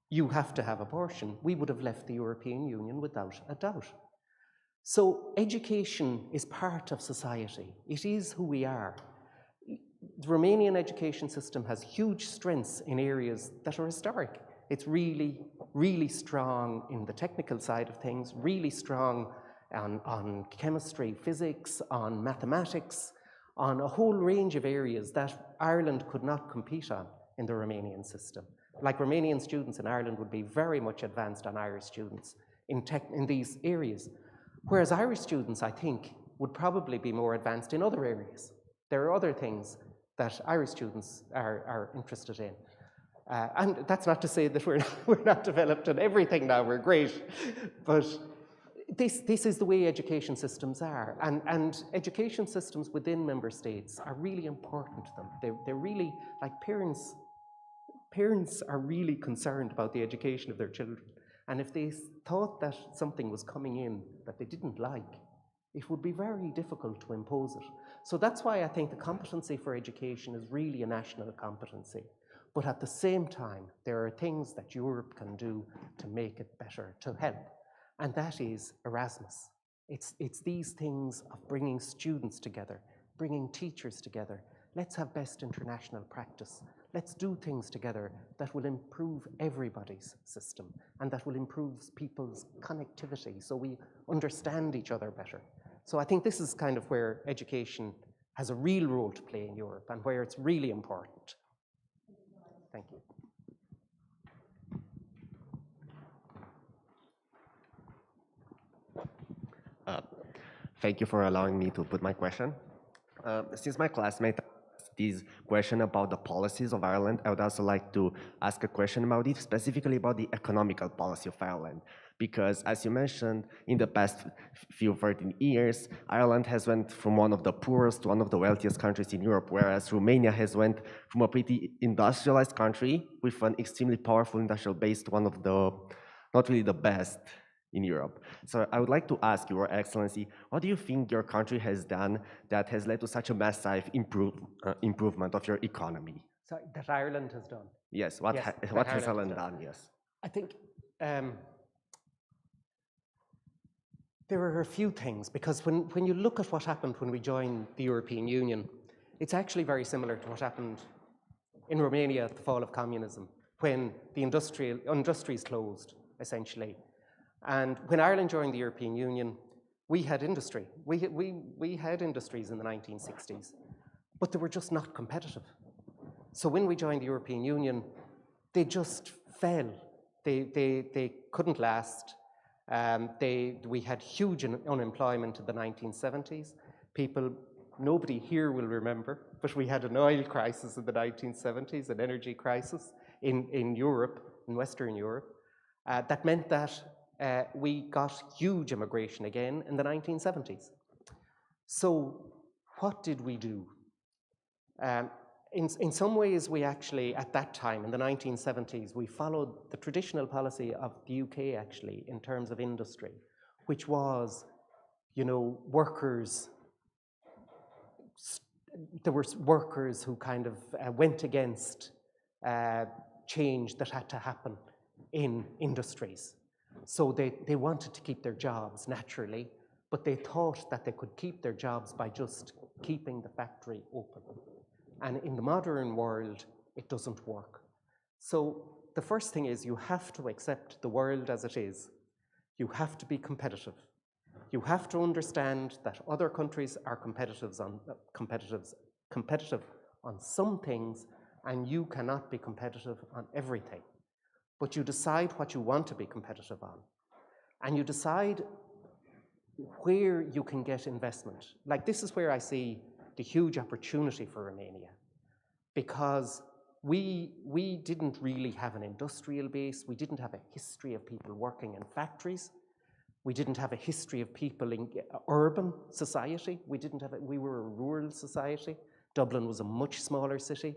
you have to have abortion, we would have left the European Union without a doubt. So education is part of society. It is who we are. The Romanian education system has huge strengths in areas that are historic. It's really, really strong in the technical side of things, really strong on chemistry, physics, on mathematics, on a whole range of areas that Ireland could not compete on in the Romanian system. Like, Romanian students in Ireland would be very much advanced on Irish students in these areas. Whereas Irish students, I think, would probably be more advanced in other areas. There are other things that Irish students are interested in. And that's not to say that we're not developed in everything now, we're great. But this is the way education systems are. And education systems within member states are really important to them. They're really, like, parents are really concerned about the education of their children. And if they thought that something was coming in that they didn't like, it would be very difficult to impose it. So that's why I think the competency for education is really a national competency. But at the same time, there are things that Europe can do to make it better, to help. And that is Erasmus. It's these things of bringing students together, bringing teachers together. Let's have best international practice. Let's do things together that will improve everybody's system and that will improve people's connectivity so we understand each other better. So I think this is kind of where education has a real role to play in Europe and where it's really important. Thank you. Thank you for allowing me to put my question. Since my classmate this question about the policies of Ireland, I would also like to ask a question about it, specifically about the economical policy of Ireland. Because as you mentioned, in the past few 13 years, Ireland has went from one of the poorest to one of the wealthiest countries in Europe, whereas Romania has went from a pretty industrialized country with an extremely powerful industrial base to one of the, not really the best in Europe. So I would like to ask Your Excellency, what do you think your country has done that has led to such a massive improvement of your economy? Sorry, that Ireland has done? Yes, what has Ireland done, yes. I think there are a few things, because when you look at what happened when we joined the European Union, it's actually very similar to what happened in Romania at the fall of communism, when the industries closed, essentially. And when Ireland joined the European Union, we had industry. We had industries in the 1960s, but they were just not competitive. So when we joined the European Union, they just fell. They couldn't last. We had huge unemployment in the 1970s. Nobody here will remember, but we had an oil crisis in the 1970s, an energy crisis in Europe, in Western Europe. That meant that we got huge immigration again in the 1970s. So what did we do? In some ways, we actually, at that time, in the 1970s, we followed the traditional policy of the UK, actually, in terms of industry, which was, workers. There were workers who kind of went against change that had to happen in industries. So they wanted to keep their jobs, naturally, but they thought that they could keep their jobs by just keeping the factory open. And in the modern world, it doesn't work. So the first thing is you have to accept the world as it is. You have to be competitive. You have to understand that other countries are competitive on some things, and you cannot be competitive on everything. But you decide what you want to be competitive on. And you decide where you can get investment. Like, this is where I see the huge opportunity for Romania, because we didn't really have an industrial base. We didn't have a history of people working in factories. We didn't have a history of people in urban society. We were a rural society. Dublin was a much smaller city.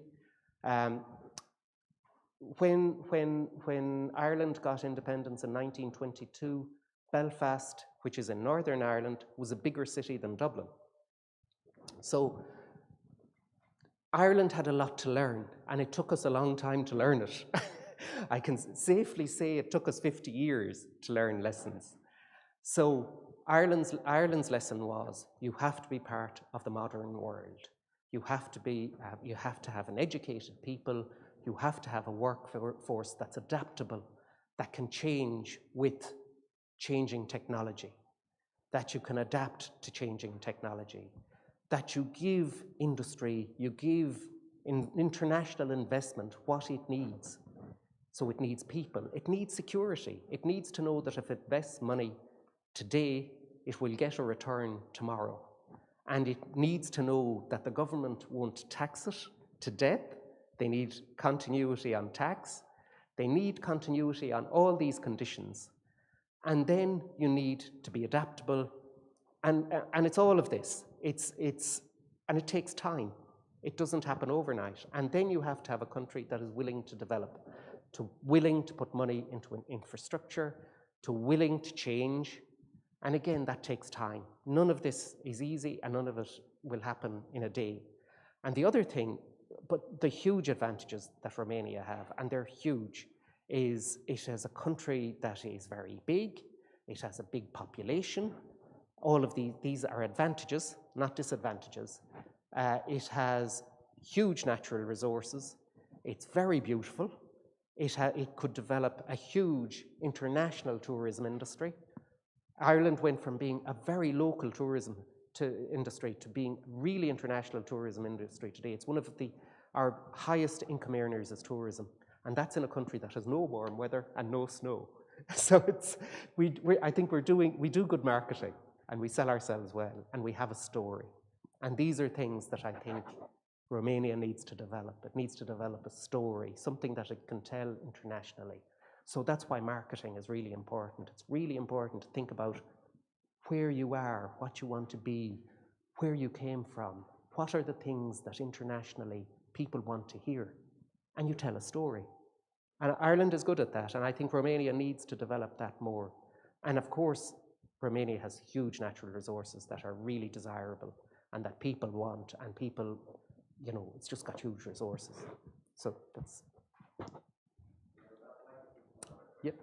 When Ireland got independence in 1922, Belfast, which is in Northern Ireland, was a bigger city than Dublin. So Ireland had a lot to learn, and it took us a long time to learn it. I can safely say it took us 50 years to learn lessons. So Ireland's lesson was, you have to be part of the modern world. You have to have an educated people. You have to have a workforce that's adaptable, that can change with changing technology, that you can adapt to changing technology, that you give industry, you give international investment what it needs. So it needs people, it needs security, it needs to know that if it invests money today, it will get a return tomorrow. And it needs to know that the government won't tax it to death. They need continuity on tax. They need continuity on all these conditions. And then you need to be adaptable. And it's all of this. And it takes time. It doesn't happen overnight. And then you have to have a country that is willing to develop, willing to put money into an infrastructure, willing to change. And again, that takes time. None of this is easy, and none of it will happen in a day. And the other thing, but the huge advantages that Romania have, and they're huge, is it has a country that is very big, it has a big population. All of these are advantages, not disadvantages. It has huge natural resources. It's very beautiful. It could develop a huge international tourism industry. Ireland went from being a very local tourism industry to being really international tourism industry today. It's one of our highest income earners is tourism, and that's in a country that has no warm weather and no snow. So I think we do good marketing, and we sell ourselves well, and we have a story. And these are things that I think Romania needs to develop. It needs to develop a story, something that it can tell internationally. So that's why marketing is really important. It's really important to think about where you are, what you want to be, where you came from, what are the things that internationally people want to hear, and you tell a story. And Ireland is good at that, and I think Romania needs to develop that more. And of course, Romania has huge natural resources that are really desirable and that people want, and people, you know, it's just got huge resources. So that's, yep.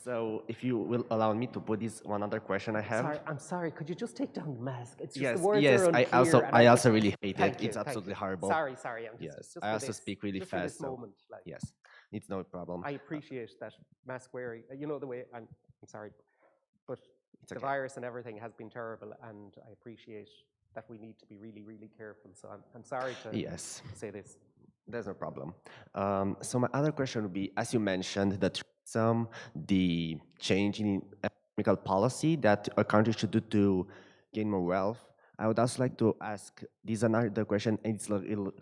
So if you will allow me to put this one other question I have. Sorry, I'm sorry, could you just take down the mask? It's just Yes, the words yes, are unclear. I also really hate Thank it. you, It's thank absolutely you. horrible. Sorry, I'm Yes, just I for also this, speak really just for fast. this So moment, like, yes, it's no problem. I appreciate that mask wearing, you know, the way, I'm sorry, but It's the okay. virus and everything has been terrible, and I appreciate that we need to be really, really careful. So I'm sorry to Yes, say this. there's no problem. So my other question would be, as you mentioned, the change in economical policy that a country should do to gain more wealth. I would also like to ask, this is another question, and it's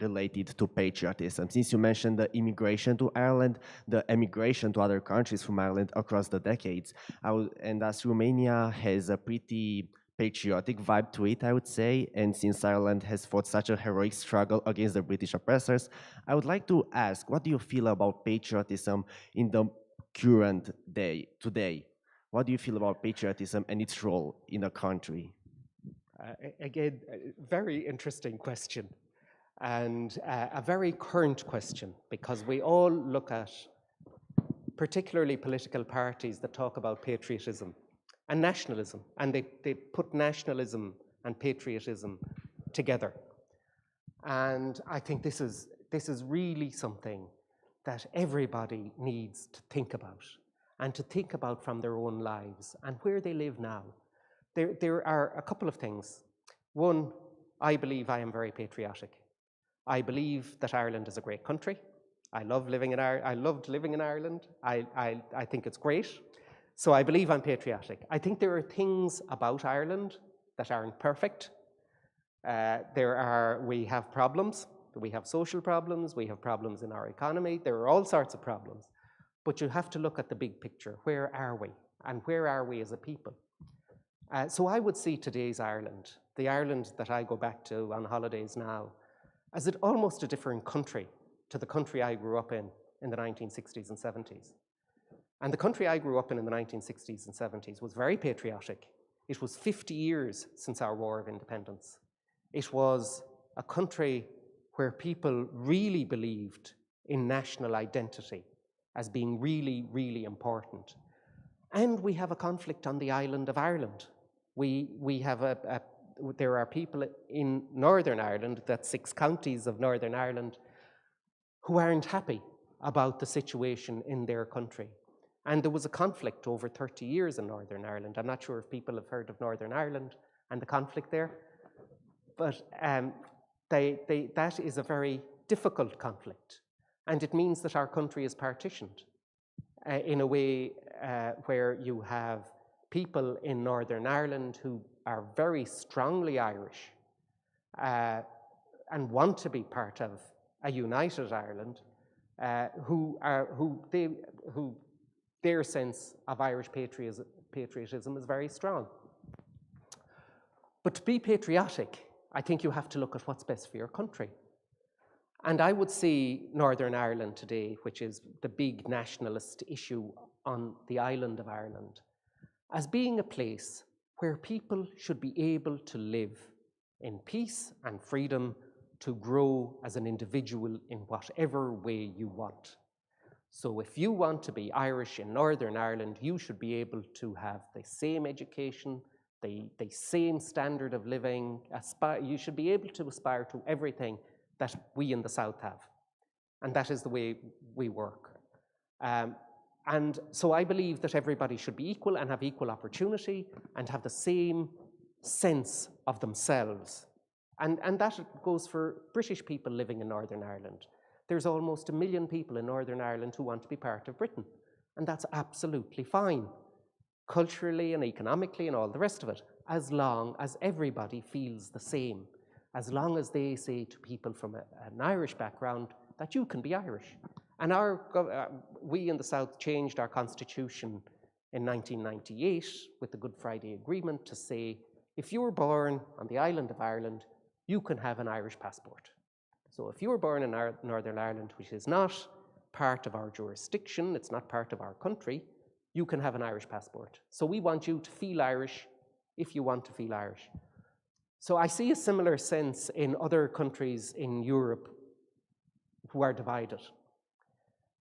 related to patriotism. Since you mentioned the immigration to Ireland, the emigration to other countries from Ireland across the decades, and as Romania has a pretty patriotic vibe to it, I would say, and since Ireland has fought such a heroic struggle against the British oppressors, I would like to ask, what do you feel about patriotism in the current day, today? What do you feel about patriotism and its role in a country? Again, a very interesting question, and a very current question, because we all look at particularly political parties that talk about patriotism and nationalism, and they put nationalism and patriotism together. And I think this is really something that everybody needs to think about, and to think about from their own lives and where they live now. There are a couple of things. One, I believe I am very patriotic. I believe that Ireland is a great country. I loved living in Ireland. I think it's great. So I believe I'm patriotic. I think there are things about Ireland that aren't perfect. We have problems. We have social problems. We have problems in our economy. There are all sorts of problems. But you have to look at the big picture. Where are we? And where are we as a people? So I would see today's Ireland, the Ireland that I go back to on holidays now, as almost a different country to the country I grew up in the 1960s and 70s. And the country I grew up in the 1960s and 70s was very patriotic. It was 50 years since our War of Independence. It was a country where people really believed in national identity as being really, really important. And we have a conflict on the island of Ireland. There are people in Northern Ireland, that's 6 counties of Northern Ireland, who aren't happy about the situation in their country. And there was a conflict over 30 years in Northern Ireland. I'm not sure if people have heard of Northern Ireland and the conflict there, but that is a very difficult conflict. And it means that our country is partitioned in a way where you have people in Northern Ireland who are very strongly Irish and want to be part of a united Ireland, who their sense of Irish patriotism is very strong. But to be patriotic, I think you have to look at what's best for your country. And I would see Northern Ireland today, which is the big nationalist issue on the island of Ireland, as being a place where people should be able to live in peace and freedom to grow as an individual in whatever way you want. So if you want to be Irish in Northern Ireland, you should be able to have the same education, the same standard of living. You should be able to aspire to everything that we in the South have. And that is the way we work. And so I believe that everybody should be equal and have equal opportunity and have the same sense of themselves. And that goes for British people living in Northern Ireland. There's almost 1 million people in Northern Ireland who want to be part of Britain. And that's absolutely fine, culturally and economically and all the rest of it. as long as everybody feels the same, as long as they say to people from an Irish background that you can be Irish. And we in the South changed our constitution in 1998 with the Good Friday Agreement to say, if you were born on the island of Ireland, you can have an Irish passport. So if you were born in Northern Ireland, which is not part of our jurisdiction, it's not part of our country, you can have an Irish passport. So we want you to feel Irish if you want to feel Irish. So I see a similar sense in other countries in Europe who are divided.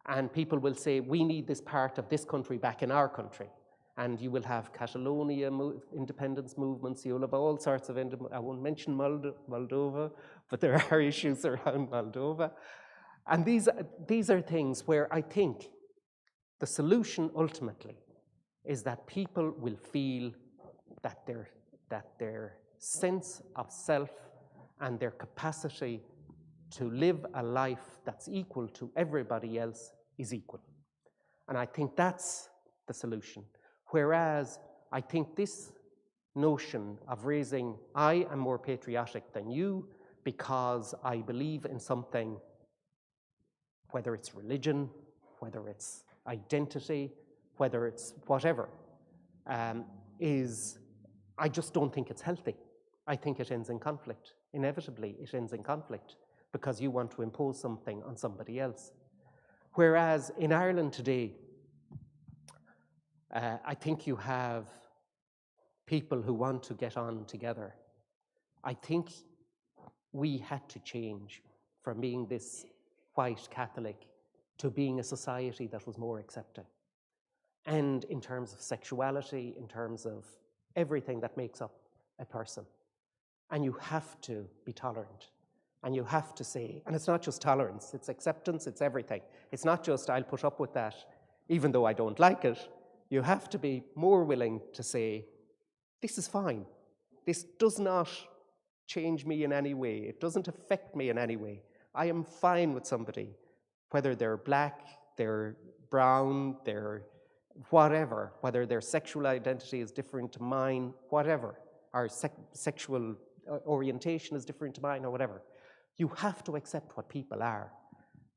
And people will say, we need this part of this country back in our country. And you will have Catalonia independence movements, you'll have all sorts of, I won't mention Moldova, but there are issues around Moldova. And these are things where I think the solution ultimately is that people will feel that their sense of self and their capacity to live a life that's equal to everybody else is equal. And I think that's the solution. Whereas I think this notion of raising, I am more patriotic than you because I believe in something, whether it's religion, whether it's identity, whether it's whatever, I just don't think it's healthy. I think it ends in conflict. Inevitably, it ends in conflict because you want to impose something on somebody else. Whereas in Ireland today, I think you have people who want to get on together. I think we had to change from being this white Catholic to being a society that was more accepting. And in terms of sexuality, in terms of everything that makes up a person. And you have to be tolerant. And you have to say, and it's not just tolerance, it's acceptance, it's everything. It's not just, I'll put up with that, even though I don't like it. You have to be more willing to say, this is fine. This does not change me in any way. It doesn't affect me in any way. I am fine with somebody, whether they're black, they're brown, they're whatever, whether their sexual identity is different to mine, whatever, or sexual orientation is different to mine or whatever. You have to accept what people are,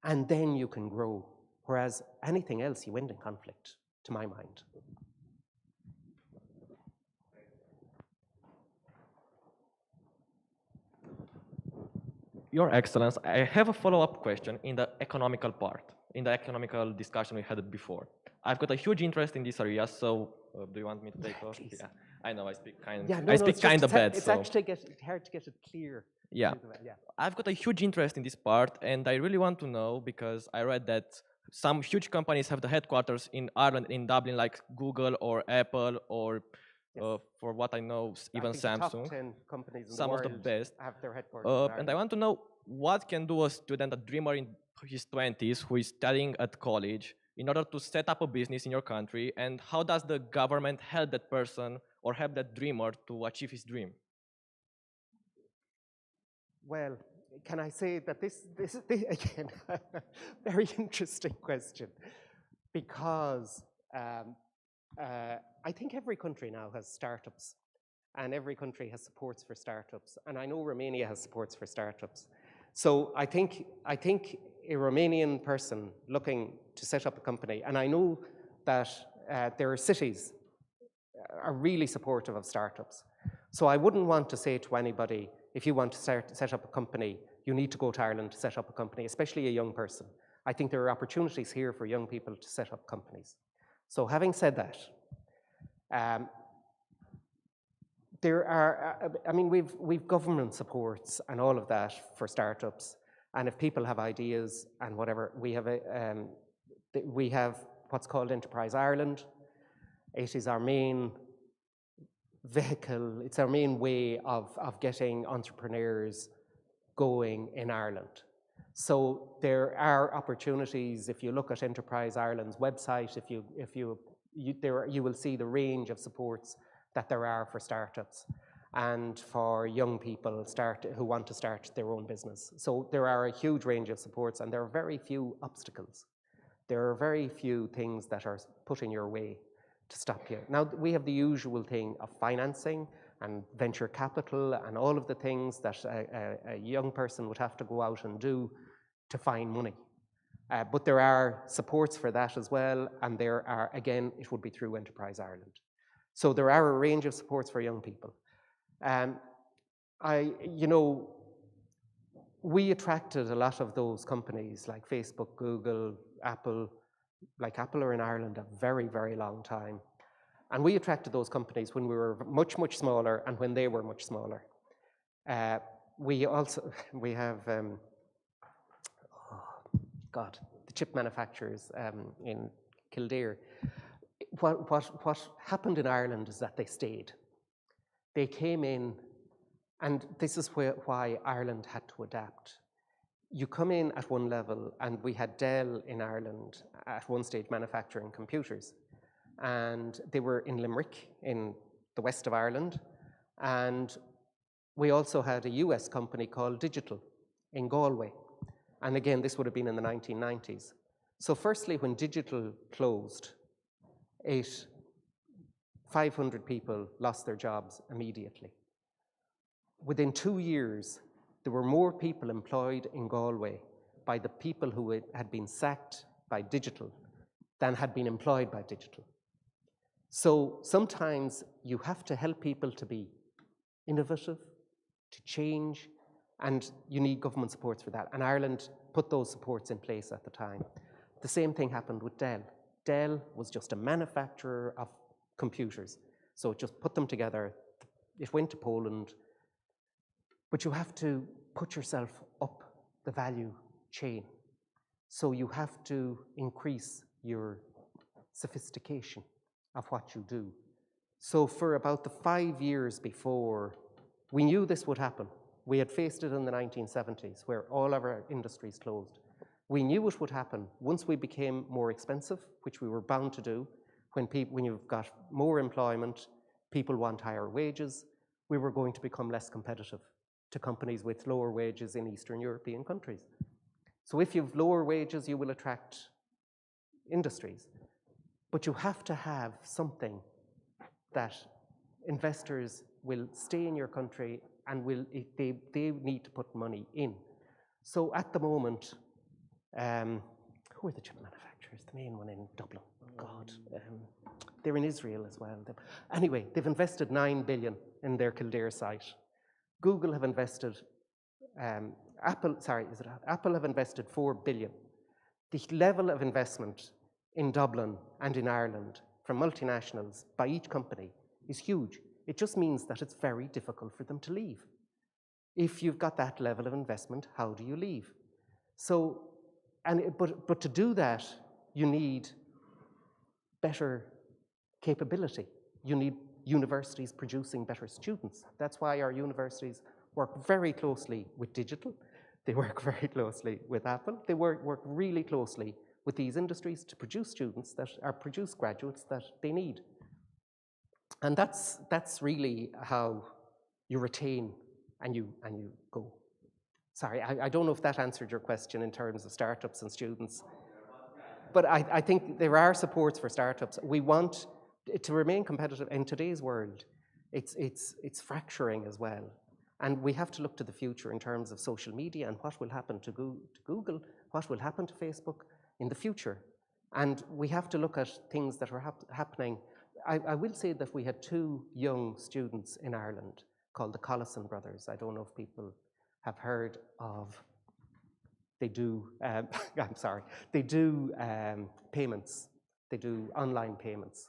and then you can grow. Whereas anything else, you end in conflict, to my mind. Your Excellency, I have a follow-up question in the economical part, in the economical discussion we had before. I've got a huge interest in this area, so do you want me to take off? Please. Yeah, I know I speak kind of of bad. It's so. actually hard to get it clear. Yeah. Yeah. I've got a huge interest in this part, and I really want to know, because I read that some huge companies have the headquarters in Ireland, in Dublin, like Google or Apple, or for what I know, even Samsung. The top 10 companies in some the world of the best. have their headquarters in Ireland. And I want to know, what can do a student, a dreamer in his 20s who is studying at college in order to set up a business in your country, and how does the government help that person or help that dreamer to achieve his dream? Well, can I say that this again, very interesting question, because I think every country now has startups, and every country has supports for startups, and I know Romania has supports for startups. So I think a Romanian person looking to set up a company, and I know that there are cities are really supportive of startups. So I wouldn't want to say to anybody, if you want to set up a company, you need to go to Ireland to set up a company, especially a young person. I think there are opportunities here for young people to set up companies. So having said that, there are, I mean, we've government supports and all of that for startups. And if people have ideas and whatever, we have what's called Enterprise Ireland. It is our main vehicle, it's our main way of getting entrepreneurs going in Ireland. So there are opportunities. If you look at Enterprise Ireland's website, you will see the range of supports that there are for startups and for young people who want to start their own business. So there are a huge range of supports, and there are very few obstacles. There are very few things that are put in your way to stop you. Now, we have the usual thing of financing, and venture capital and all of the things that a young person would have to go out and do to find money. But there are supports for that as well, and there are, again, it would be through Enterprise Ireland. So there are a range of supports for young people. We attracted a lot of those companies like Facebook, Google, Apple. Like Apple are in Ireland a very, very long time. And we attracted those companies when we were much, much smaller and when they were much smaller. We have, the chip manufacturers in Kildare. What happened in Ireland is that they stayed. They came in, and this is why Ireland had to adapt. You come in at one level, and we had Dell in Ireland at one stage manufacturing computers. And they were in Limerick, in the west of Ireland. And we also had a US company called Digital in Galway. And again, this would have been in the 1990s. So firstly, when Digital closed, 500 people lost their jobs immediately. Within 2 years, there were more people employed in Galway by the people who had been sacked by Digital than had been employed by Digital. So sometimes you have to help people to be innovative, to change, and you need government supports for that. And Ireland put those supports in place at the time. The same thing happened with Dell. Dell was just a manufacturer of computers. So it just put them together. It went to Poland. But you have to put yourself up the value chain. So you have to increase your sophistication of what you do. So for about the 5 years before, we knew this would happen. We had faced it in the 1970s, where all of our industries closed. We knew it would happen once we became more expensive, which we were bound to do. When you've got more employment, people want higher wages, we were going to become less competitive to companies with lower wages in Eastern European countries. So if you have lower wages, you will attract industries. But you have to have something that investors will stay in your country and they need to put money in. So at the moment, who are the chip manufacturers? The main one in Dublin. They're in Israel as well. Anyway, they've invested 9 billion in their Kildare site. Google have invested, Apple have invested 4 billion. The level of investment in Dublin and in Ireland from multinationals by each company is huge. It just means that it's very difficult for them to leave. If you've got that level of investment, how do you leave? So, but to do that, you need better capability. You need universities producing better students. That's why our universities work very closely with Digital. They work very closely with Apple. They work really closely with these industries to produce students that are produce graduates that they need. And that's really how you retain and you go. Sorry, I don't know if that answered your question in terms of startups and students. But I think there are supports for startups. We want to remain competitive in today's world. It's fracturing as well. And we have to look to the future in terms of social media and what will happen to Google, what will happen to Facebook in the future. And we have to look at things that are happening. I will say that we had 2 young students in Ireland called the Collison brothers. I don't know if people have heard of. They do, they do payments. They do online payments.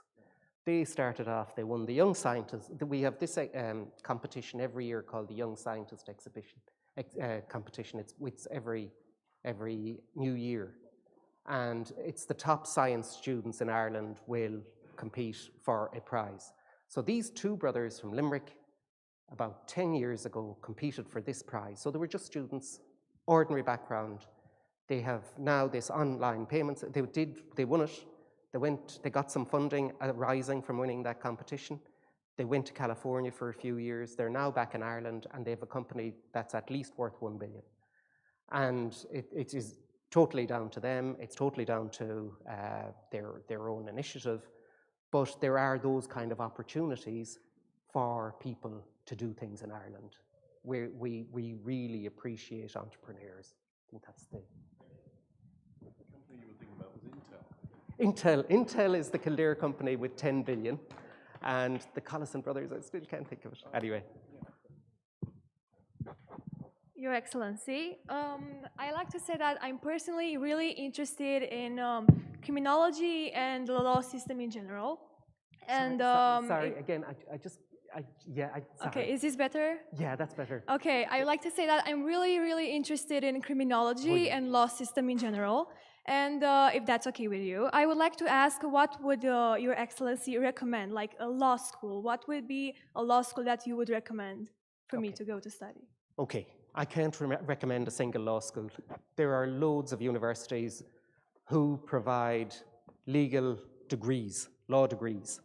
They started off, they won the Young Scientist. We have this competition every year called the Young Scientist competition. It's every new year. And it's the top science students in Ireland will compete for a prize. So these 2 brothers from Limerick, about 10 years ago, competed for this prize. So they were just students, ordinary background. They have now this online payments. They won it. They got some funding arising from winning that competition. They went to California for a few years. They're now back in Ireland, and they have a company that's at least worth 1 billion. And it is totally down to them. It's totally down to their own initiative. But there are those kind of opportunities for people to do things in Ireland. We really appreciate entrepreneurs. I think that's the... The company you were thinking about was Intel. Intel is the Kildare company with 10 billion, and the Collison brothers, I still can't think of it. Anyway. Your Excellency, I like to say that I'm personally really interested in criminology and the law system in general. And sorry, again, sorry. Okay, is this better? Yeah, that's better. Okay, I would like to say that I'm really interested in criminology and law system in general. And if that's okay with you, I would like to ask, what would Your Excellency recommend, like a law school? What would be a law school that you would recommend for me to go to study? Okay, I can't recommend a single law school. There are loads of universities who provide legal degrees, law degrees.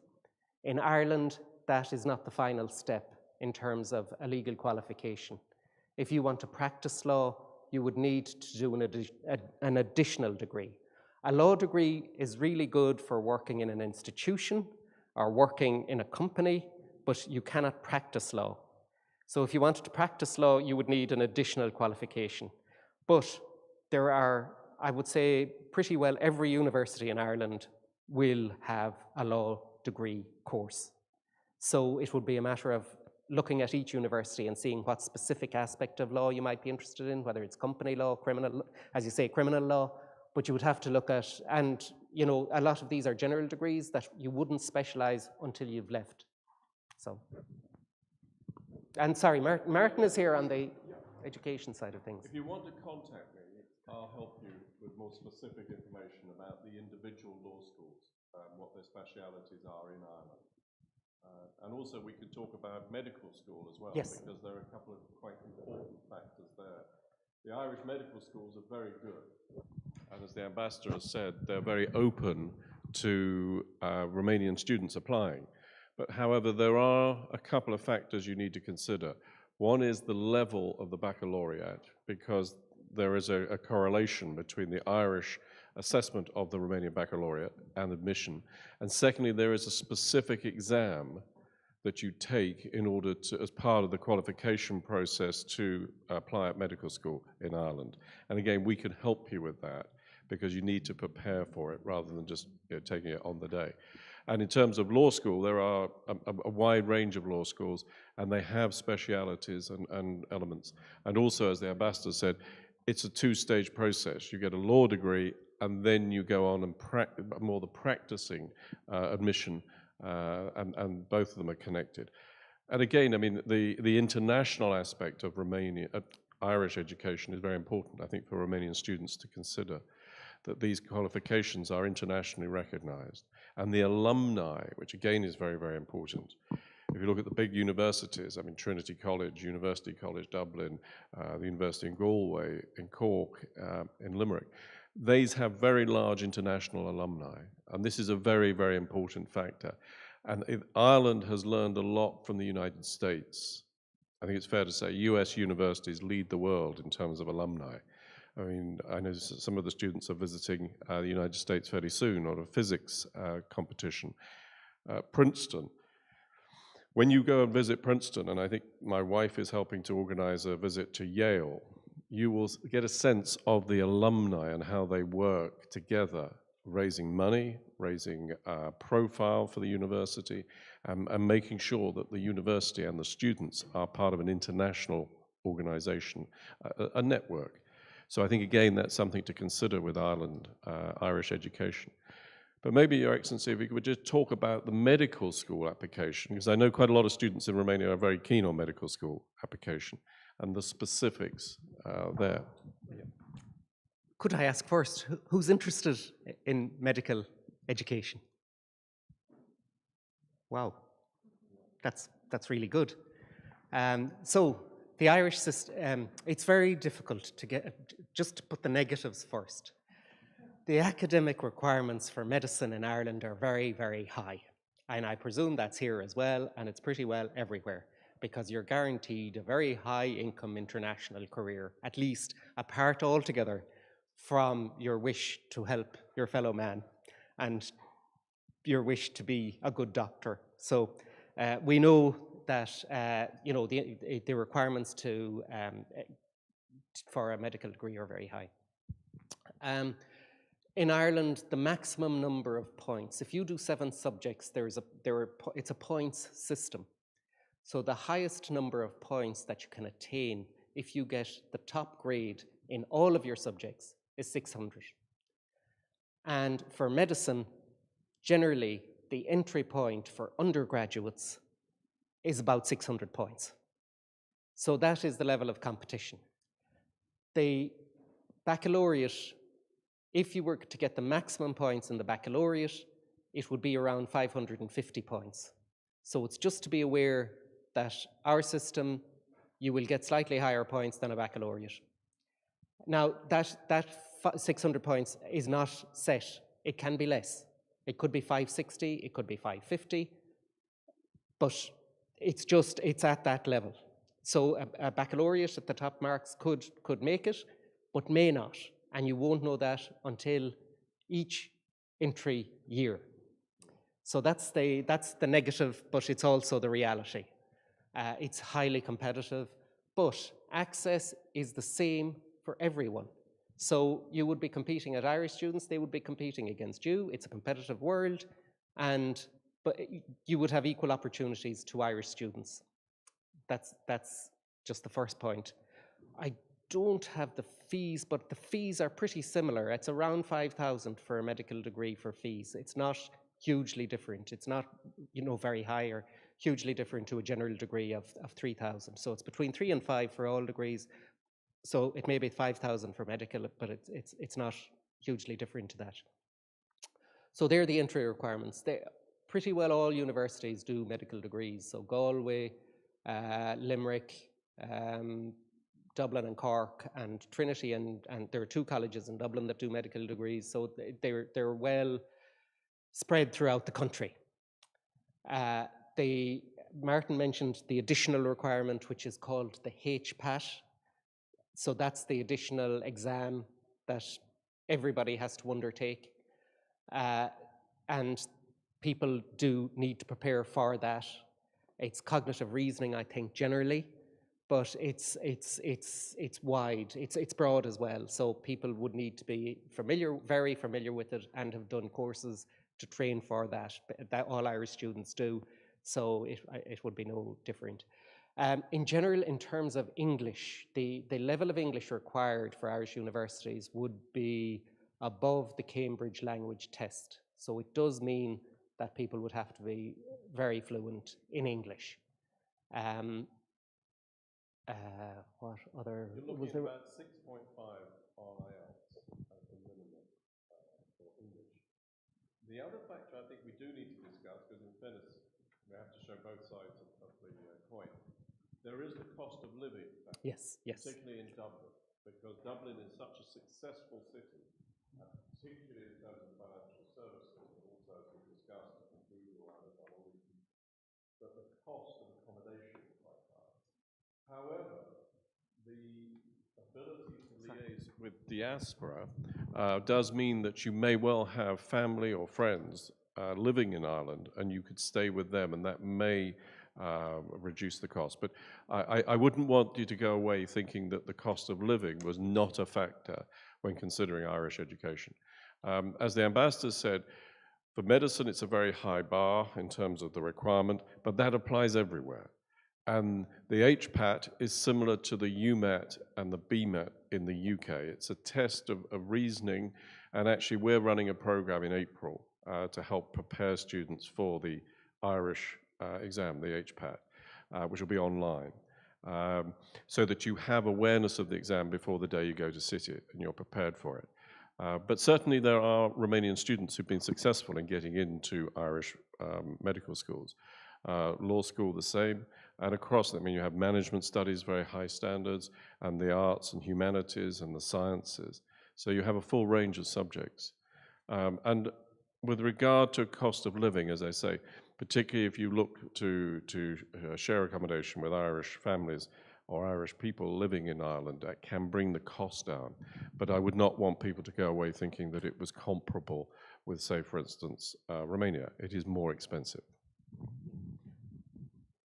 In Ireland, that is not the final step in terms of a legal qualification. If you want to practice law, you would need to do an additional degree. A law degree is really good for working in an institution or working in a company, but you cannot practice law. So if you wanted to practice law, you would need an additional qualification. But there are, I would say, pretty well every university in Ireland will have a law degree course. So it would be a matter of looking at each university and seeing what specific aspect of law you might be interested in, whether it's company law, criminal, as you say, criminal law, but you would have to look at, and you know, a lot of these are general degrees that you wouldn't specialize until you've left. So. And sorry, Martin is here on the education side of things. If you want to contact me, I'll help you with more specific information about the individual law schools, what their specialities are in Ireland. And also we could talk about medical school as well, yes, because there are a couple of quite important factors there. The Irish medical schools are very good. And as the ambassador has said, they're very open to Romanian students applying. But however, there are a couple of factors you need to consider. One is the level of the baccalaureate, because there is a correlation between the Irish assessment of the Romanian baccalaureate and admission. And secondly, there is a specific exam that you take in order to, as part of the qualification process to apply at medical school in Ireland. And again, we can help you with that because you need to prepare for it rather than just taking it on the day. And in terms of law school, there are a wide range of law schools, and they have specialities and elements. And also, as the ambassador said, it's a two-stage process. You get a law degree, and then you go on and more the practicing admission, and both of them are connected. And again, I mean, the international aspect of Irish education is very important, I think, for Romanian students to consider, that these qualifications are internationally recognized. And the alumni, which again is very, very important. If you look at the big universities, I mean, Trinity College, University College Dublin, the University in Galway, in Cork, in Limerick, these have very large international alumni. And this is a very, very important factor. And Ireland has learned a lot from the United States. I think it's fair to say US universities lead the world in terms of alumni. I mean, I know some of the students are visiting the United States fairly soon on a physics competition. Princeton. When you go and visit Princeton, and I think my wife is helping to organize a visit to Yale, you will get a sense of the alumni and how they work together, raising money, raising profile for the university, and making sure that the university and the students are part of an international organization, a network. So I think, again, that's something to consider with Ireland, Irish education. But maybe, Your Excellency, if you could just talk about the medical school application, because I know quite a lot of students in Romania are very keen on medical school application, and the specifics there. Yeah. Could I ask first, who's interested in medical education? Wow, that's really good. So the Irish system, it's very difficult to get, just to put the negatives first. The academic requirements for medicine in Ireland are very, very high. And I presume that's here as well, and it's pretty well everywhere, because you're guaranteed a very high income international career, at least apart altogether from your wish to help your fellow man and your wish to be a good doctor. So we know that you know, the requirements for a medical degree are very high. In Ireland, the maximum number of points, if you do 7 subjects, it's a points system. So the highest number of points that you can attain if you get the top grade in all of your subjects is 600. And for medicine, generally, the entry point for undergraduates is about 600 points. So that is the level of competition. The baccalaureate, if you were to get the maximum points in the baccalaureate, it would be around 550 points. So it's just to be aware that our system, you will get slightly higher points than a baccalaureate. Now, that 600 points is not set. It can be less. It could be 560, it could be 550, but it's at that level. So a baccalaureate at the top marks could make it, but may not. And you won't know that until each entry year. So that's the negative, but it's also the reality. It's highly competitive, but access is the same for everyone. So you would be competing at Irish students, they would be competing against you. It's a competitive world, but you would have equal opportunities to Irish students. That's just the first point. I don't have the fees, but the fees are pretty similar. It's around 5,000 for a medical degree for fees. It's not hugely different. It's not, you know, very high or hugely different to a general degree of 3,000. So it's between 3 and 5 for all degrees. So it may be 5,000 for medical, but it's not hugely different to that. So they're the entry requirements. Pretty well all universities do medical degrees. So Galway, Limerick, Dublin and Cork, and Trinity, and there are 2 colleges in Dublin that do medical degrees. So they're well spread throughout the country. Martin mentioned the additional requirement, which is called the HPAT. So that's the additional exam that everybody has to undertake. And people do need to prepare for that. It's cognitive reasoning, I think, generally, but it's wide, it's broad as well. So people would need to be very familiar with it and have done courses to train for that all Irish students do. So it would be no different. In general, in terms of English, the level of English required for Irish universities would be above the Cambridge language test. So it does mean that people would have to be very fluent in English. What other? You're looking at about 6.5 on IELTS as the minimum for English. The other factor I think we do need to discuss, because in fairness, we have to show both sides of the coin. There is the cost of living factor, yes. particularly in Dublin, because Dublin is such a successful city, particularly in terms of financial services, but also as we discussed, that the cost of accommodation is quite high. However, the ability to liaise with diaspora does mean that you may well have family or friends living in Ireland, and you could stay with them, and that may reduce the cost. But I wouldn't want you to go away thinking that the cost of living was not a factor when considering Irish education. As the ambassador said, for medicine, it's a very high bar in terms of the requirement, but that applies everywhere. And the HPAT is similar to the UMAT and the BMAT in the UK. It's a test of reasoning, and actually we're running a program in April to help prepare students for the Irish exam, the HPAT, which will be online, so that you have awareness of the exam before the day you go to sit it and you're prepared for it. But certainly there are Romanian students who've been successful in getting into Irish medical schools. Law school the same, and across them, I mean, you have management studies, very high standards, and the arts and humanities and the sciences. So you have a full range of subjects. And with regard to cost of living, as I say, particularly if you look to share accommodation with Irish families or Irish people living in Ireland, that can bring the cost down. But I would not want people to go away thinking that it was comparable with, say, for instance, Romania. It is more expensive.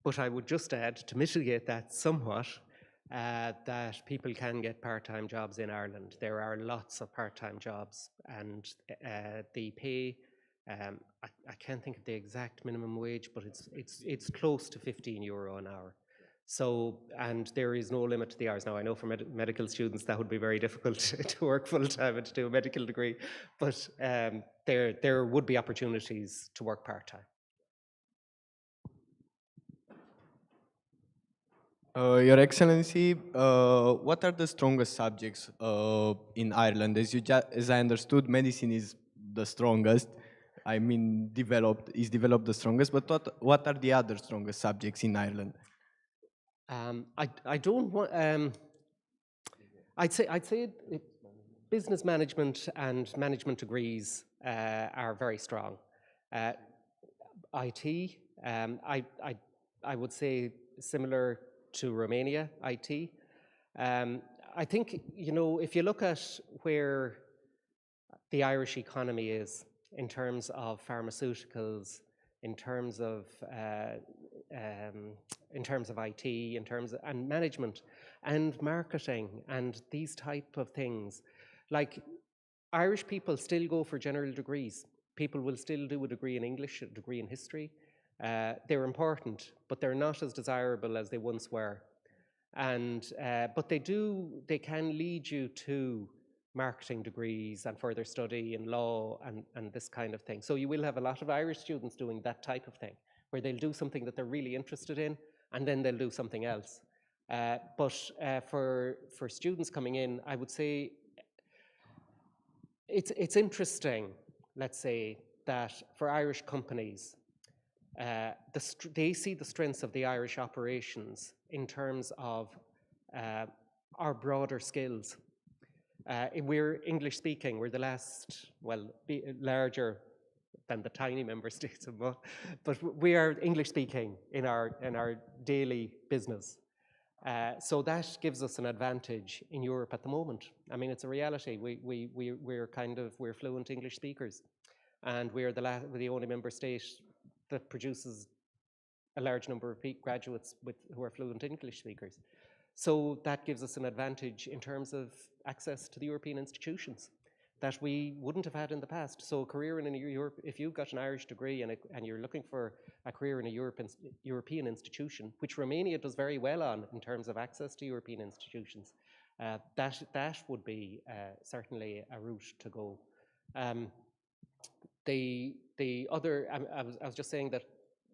But I would just add, to mitigate that somewhat, that people can get part-time jobs in Ireland. There are lots of part-time jobs, and the pay, I can't think of the exact minimum wage, but it's close to €15 an hour. So, and there is no limit to the hours. Now, I know for medical students that would be very difficult to work full-time and to do a medical degree, but there would be opportunities to work part-time. Your Excellency, what are the strongest subjects in Ireland? As I understood, medicine is the strongest. I mean, developed the strongest. But what are the other strongest subjects in Ireland? I don't want. I'd say business management and management degrees are very strong. IT, I would say similar to Romania, IT. I think, you know, if you look at where the Irish economy is in terms of pharmaceuticals, in terms of IT, and management and marketing and these type of things, like Irish people still go for general degrees. People will still do a degree in English, a degree in history. They're important, but they're not as desirable as they once were. And but they can lead you to marketing degrees and further study in law and this kind of thing. So you will have a lot of Irish students doing that type of thing, where they'll do something that they're really interested in, and then they'll do something else. But for students coming in, I would say it's interesting, let's say, that for Irish companies, they see the strengths of the Irish operations in terms of our broader skills. We're English speaking. We're the last, larger than the tiny member states, but we are English speaking in our daily business. So that gives us an advantage in Europe at the moment. I mean, it's a reality. We're fluent English speakers, and we're the only member state that produces a large number of graduates who are fluent English speakers. So that gives us an advantage in terms of access to the European institutions that we wouldn't have had in the past. So a career in Europe, if you've got an Irish degree and you're looking for a career in a European institution, which Romania does very well on in terms of access to European institutions, that would be certainly a route to go. The other, I was just saying that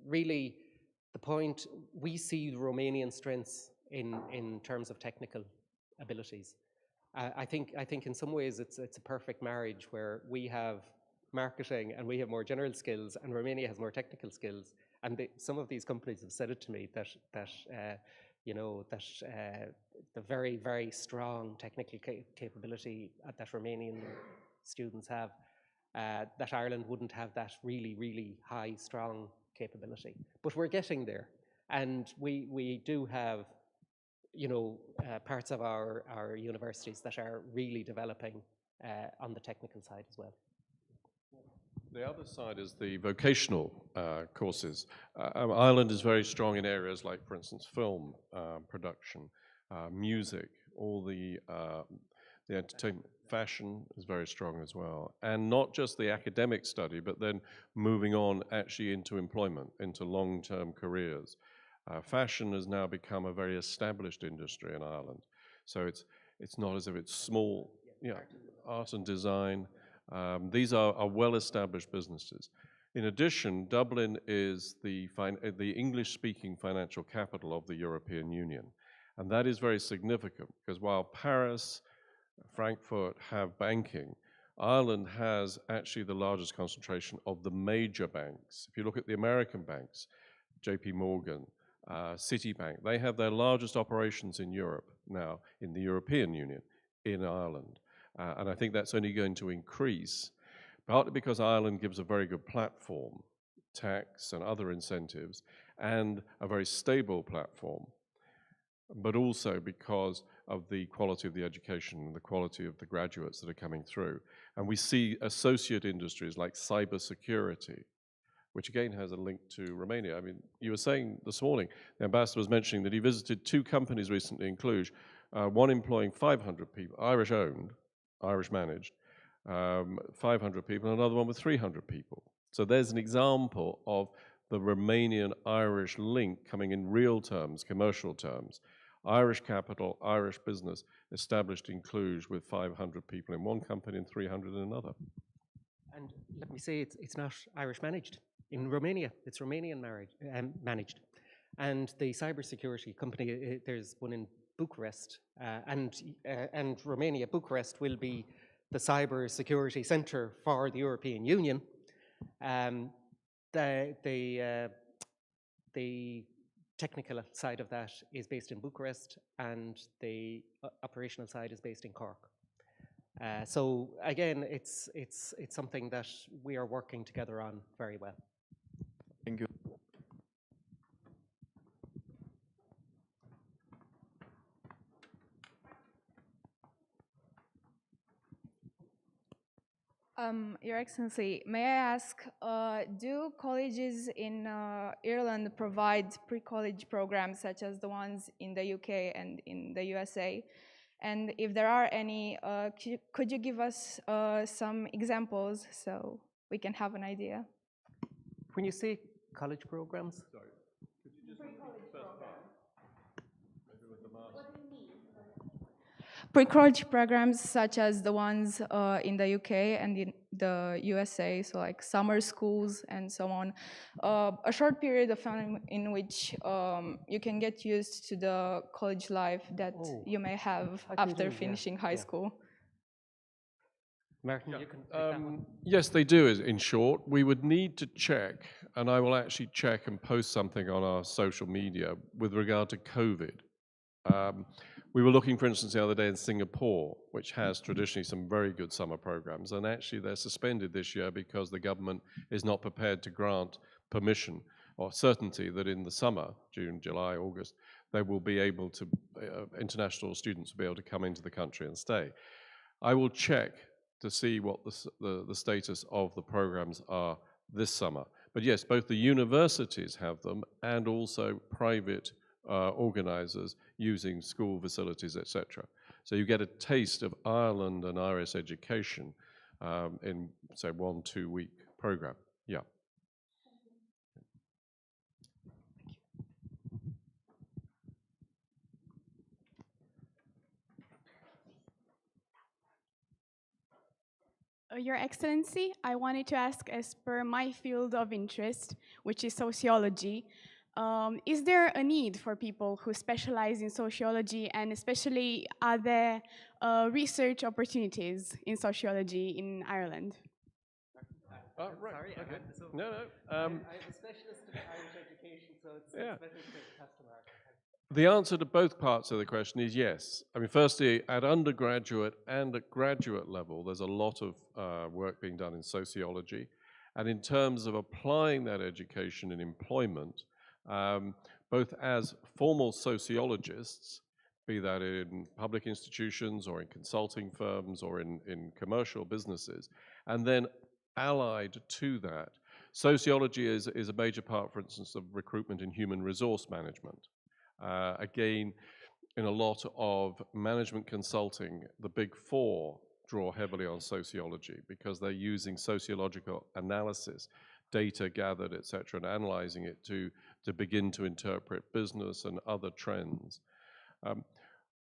really the point, we see the Romanian strengths in terms of technical abilities. I think in some ways it's a perfect marriage where we have marketing and we have more general skills, and Romania has more technical skills. And some of these companies have said it to me that the very, very strong technical capability that Romanian students have, that Ireland wouldn't have that really, really high, strong capability. But we're getting there, and we do have, parts of our universities that are really developing on the technical side as well. The other side is the vocational courses. Ireland is very strong in areas like, for instance, film production, music, all the entertainment. Fashion is very strong as well. And not just the academic study, but then moving on actually into employment, into long-term careers. Fashion has now become a very established industry in Ireland. So it's not as if it's small, art and design. These are well-established businesses. In addition, Dublin is the English-speaking financial capital of the European Union. And that is very significant because while Paris, Frankfurt have banking, Ireland has actually the largest concentration of the major banks. If you look at the American banks, JP Morgan, Citibank, they have their largest operations in Europe now, in the European Union, in Ireland. And I think that's only going to increase, partly because Ireland gives a very good platform, tax and other incentives, and a very stable platform, but also because of the quality of the education and the quality of the graduates that are coming through. And we see associate industries like cybersecurity, which again has a link to Romania. I mean, you were saying this morning, the ambassador was mentioning that he visited 2 companies recently in Cluj, one employing 500 people, Irish-owned, Irish-managed, 500 people, and another one with 300 people. So there's an example of the Romanian-Irish link coming in real terms, commercial terms. Irish capital, Irish business, established in Cluj with 500 people in one company and 300 in another. And let me say, it's not Irish managed. In Romania, it's Romanian managed. And the cybersecurity company, there's one in Bucharest, and Romania, Bucharest will be the cybersecurity center for the European Union. The technical side of that is based in Bucharest, and the operational side is based in Cork. So again, it's something that we are working together on very well. Thank you. Your Excellency, may I ask, do colleges in Ireland provide pre-college programs such as the ones in the UK and in the USA? And if there are any, could you give us some examples so we can have an idea? When you say college programs? Sorry, could you just repeat the first part? Maybe with the mask. What do you mean? Pre-college programs such as the ones in the UK and in the USA, so like summer schools and so on. A short period of time in which you can get used to the college life that you may have after finishing high school. Martin, you can take that one. Yes, they do, in short. We would need to check, and I will actually check and post something on our social media with regard to COVID. We were looking, for instance, the other day in Singapore, which has traditionally some very good summer programs, and actually they're suspended this year because the government is not prepared to grant permission or certainty that in the summer, June, July, August, they will be able to, international students will be able to come into the country and stay. I will check to see what the status of the programs are this summer. But yes, both the universities have them and also private organizers using school facilities, etc. So you get a taste of Ireland and Irish education in, say, 1-2 week program. Yeah. Your Excellency, I wanted to ask, as per my field of interest, which is sociology, is there a need for people who specialize in sociology, and especially are there research opportunities in sociology in Ireland? Oh, right. Sorry, okay. No. I'm a specialist in Irish education, so it's better to pass the mark. The answer to both parts of the question is yes. I mean, firstly, at undergraduate and at graduate level, there's a lot of work being done in sociology. And in terms of applying that education in employment, both as formal sociologists, be that in public institutions or in consulting firms or in commercial businesses, and then allied to that, sociology is a major part, for instance, of recruitment in human resource management. Again, in a lot of management consulting, the big four draw heavily on sociology because they're using sociological analysis, data gathered, etc., and analyzing it to begin to interpret business and other trends.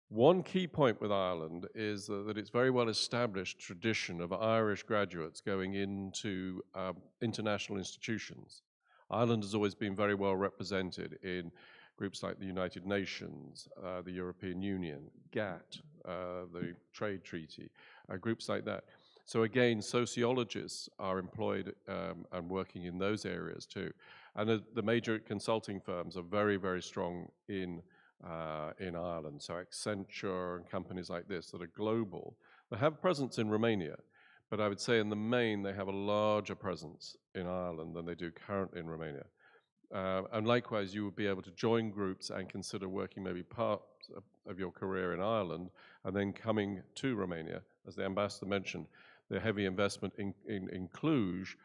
One key point with Ireland is that it's very well established tradition of Irish graduates going into international institutions. Ireland has always been very well represented in groups like the United Nations, the European Union, GATT, the trade treaty, groups like that. So again, sociologists are employed and working in those areas too. And the major consulting firms are very, very strong in Ireland. So Accenture and companies like this that are global. They have presence in Romania, but I would say in the main they have a larger presence in Ireland than they do currently in Romania. And likewise, you would be able to join groups and consider working maybe part of your career in Ireland and then coming to Romania. As the ambassador mentioned, the heavy investment in Cluj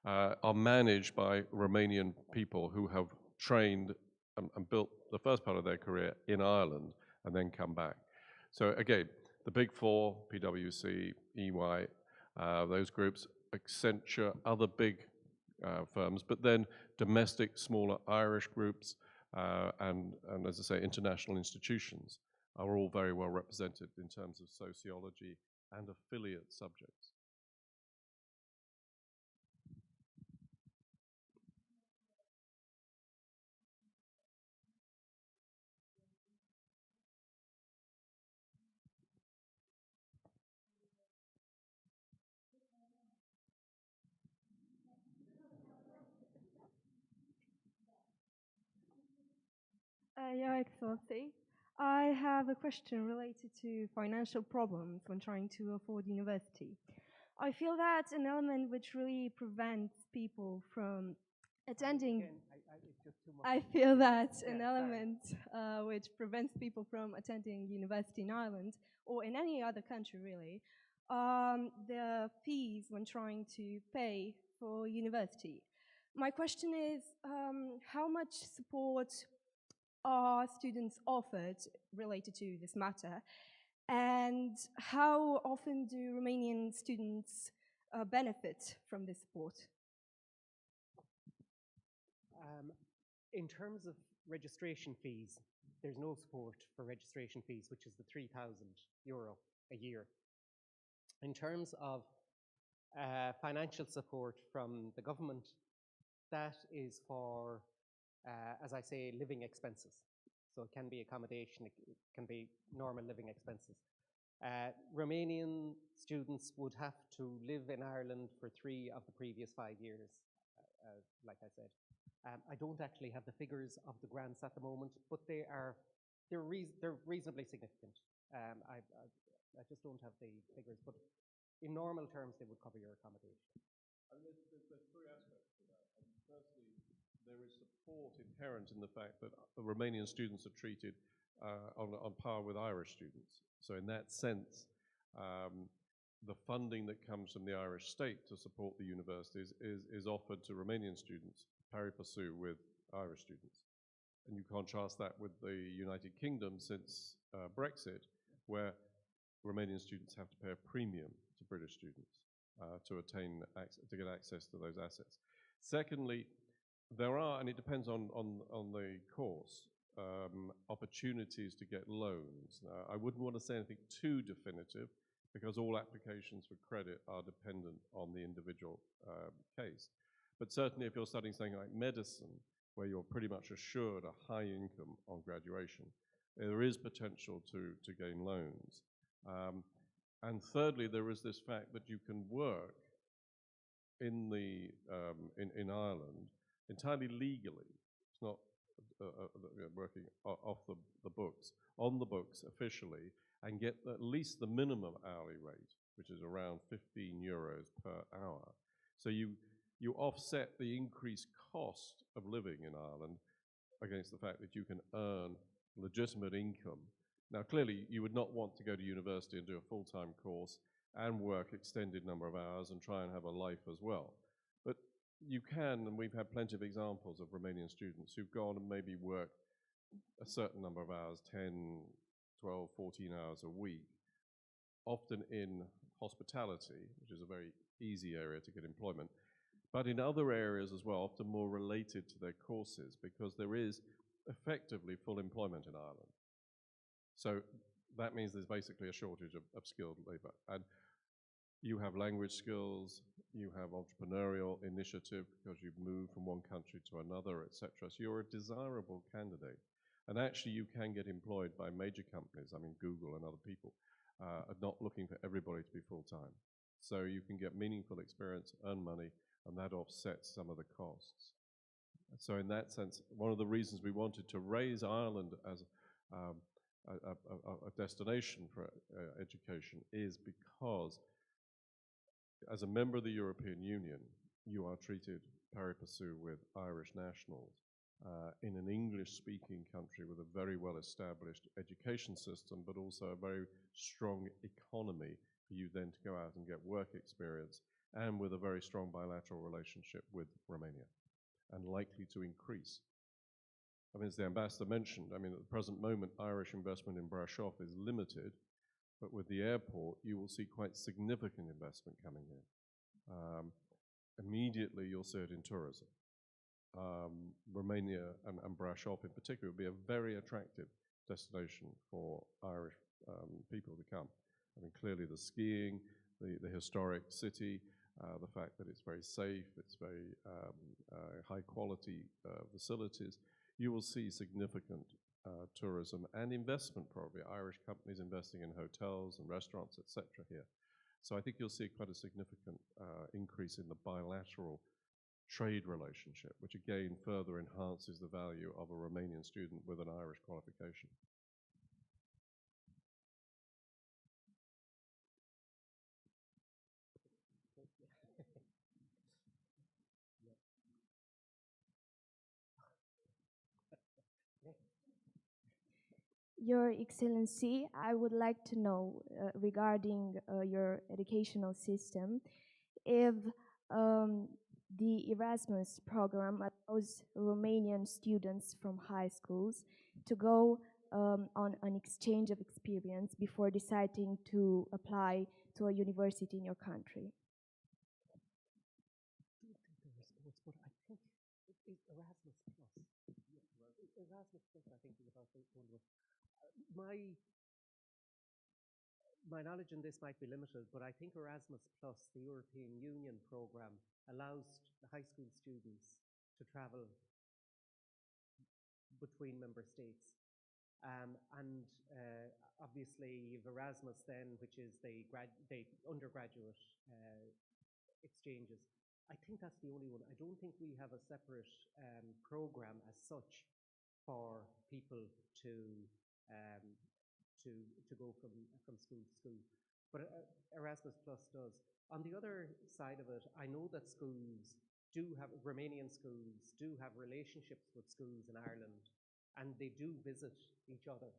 are managed by Romanian people who have trained and built the first part of their career in Ireland and then come back. So again, the big four, PwC, EY, those groups, Accenture, other big firms, but then domestic, smaller Irish groups, and as I say, international institutions are all very well represented in terms of sociology and affiliate subjects. Your Excellency, I have a question related to financial problems when trying to afford university. I feel that's an element which really prevents people from attending. I feel that's an element which prevents people from attending university in Ireland or in any other country, really. The fees when trying to pay for university. My question is, how much support are students offered related to this matter, and how often do Romanian students benefit from this support? In terms of registration fees, there's no support for registration fees, which is the €3,000 a year. In terms of financial support from the government, that is for as I say, living expenses. So it can be accommodation, it can be normal living expenses. Romanian students would have to live in Ireland for 3 of the previous 5 years, like I said. I don't actually have the figures of the grants at the moment, but they're reasonably significant. I just don't have the figures, but in normal terms, they would cover your accommodation. And there's 3 aspects to that. I mean, firstly, there is support inherent in the fact that Romanian students are treated on par with Irish students. So in that sense, the funding that comes from the Irish state to support the universities is offered to Romanian students, pari passu with Irish students. And you contrast that with the United Kingdom since Brexit, where Romanian students have to pay a premium to British students to get access to those assets. Secondly, there are, and it depends on the course, opportunities to get loans. I wouldn't want to say anything too definitive because all applications for credit are dependent on the individual case. But certainly if you're studying something like medicine, where you're pretty much assured a high income on graduation, there is potential to gain loans. And thirdly, there is this fact that you can work in Ireland entirely legally. It's not working off the books, on the books officially, and get at least the minimum hourly rate, which is around €15 per hour. So you offset the increased cost of living in Ireland against the fact that you can earn legitimate income. Now, clearly, you would not want to go to university and do a full-time course and work extended number of hours and try and have a life as well. But you can, and we've had plenty of examples of Romanian students who've gone and maybe worked a certain number of hours, 10, 12, 14 hours a week, often in hospitality, which is a very easy area to get employment, but in other areas as well, often more related to their courses, because there is effectively full employment in Ireland. So that means there's basically a shortage of skilled labor. And you have language skills, you have entrepreneurial initiative because you've moved from one country to another, etc. So you're a desirable candidate. And actually you can get employed by major companies, I mean Google and other people, are not looking for everybody to be full-time. So you can get meaningful experience, earn money, and that offsets some of the costs. So in that sense, one of the reasons we wanted to raise Ireland as a destination for education is because as a member of the European Union, you are treated pari passu with Irish nationals in an English-speaking country with a very well-established education system, but also a very strong economy for you then to go out and get work experience and with a very strong bilateral relationship with Romania, and likely to increase. I mean, as the ambassador mentioned, I mean, at the present moment, Irish investment in Brasov is limited, but with the airport, you will see quite significant investment coming in. Immediately, you'll see it in tourism. Romania and Brasov in particular will be a very attractive destination for Irish people to come. I mean, clearly the skiing, the historic city, the fact that it's very safe, it's very high quality facilities. You will see significant tourism and investment, probably Irish companies investing in hotels and restaurants, etc. here. So I think you'll see quite a significant increase in the bilateral trade relationship, which again further enhances the value of a Romanian student with an Irish qualification. Your Excellency, I would like to know regarding your educational system, if the Erasmus program allows Romanian students from high schools to go on an exchange of experience before deciding to apply to a university in your country. I don't think there is sports, but I think it is Erasmus Plus. Erasmus Plus, I think, is about one of my knowledge in this might be limited, but I think Erasmus Plus, the European Union program, allows high school students to travel between member states. Obviously, you've Erasmus then, which is the undergraduate exchanges. I think that's the only one. I don't think we have a separate program as such for people to go from school to school. But Erasmus Plus does. On the other side of it, I know that Romanian schools do have relationships with schools in Ireland, and they do visit each other.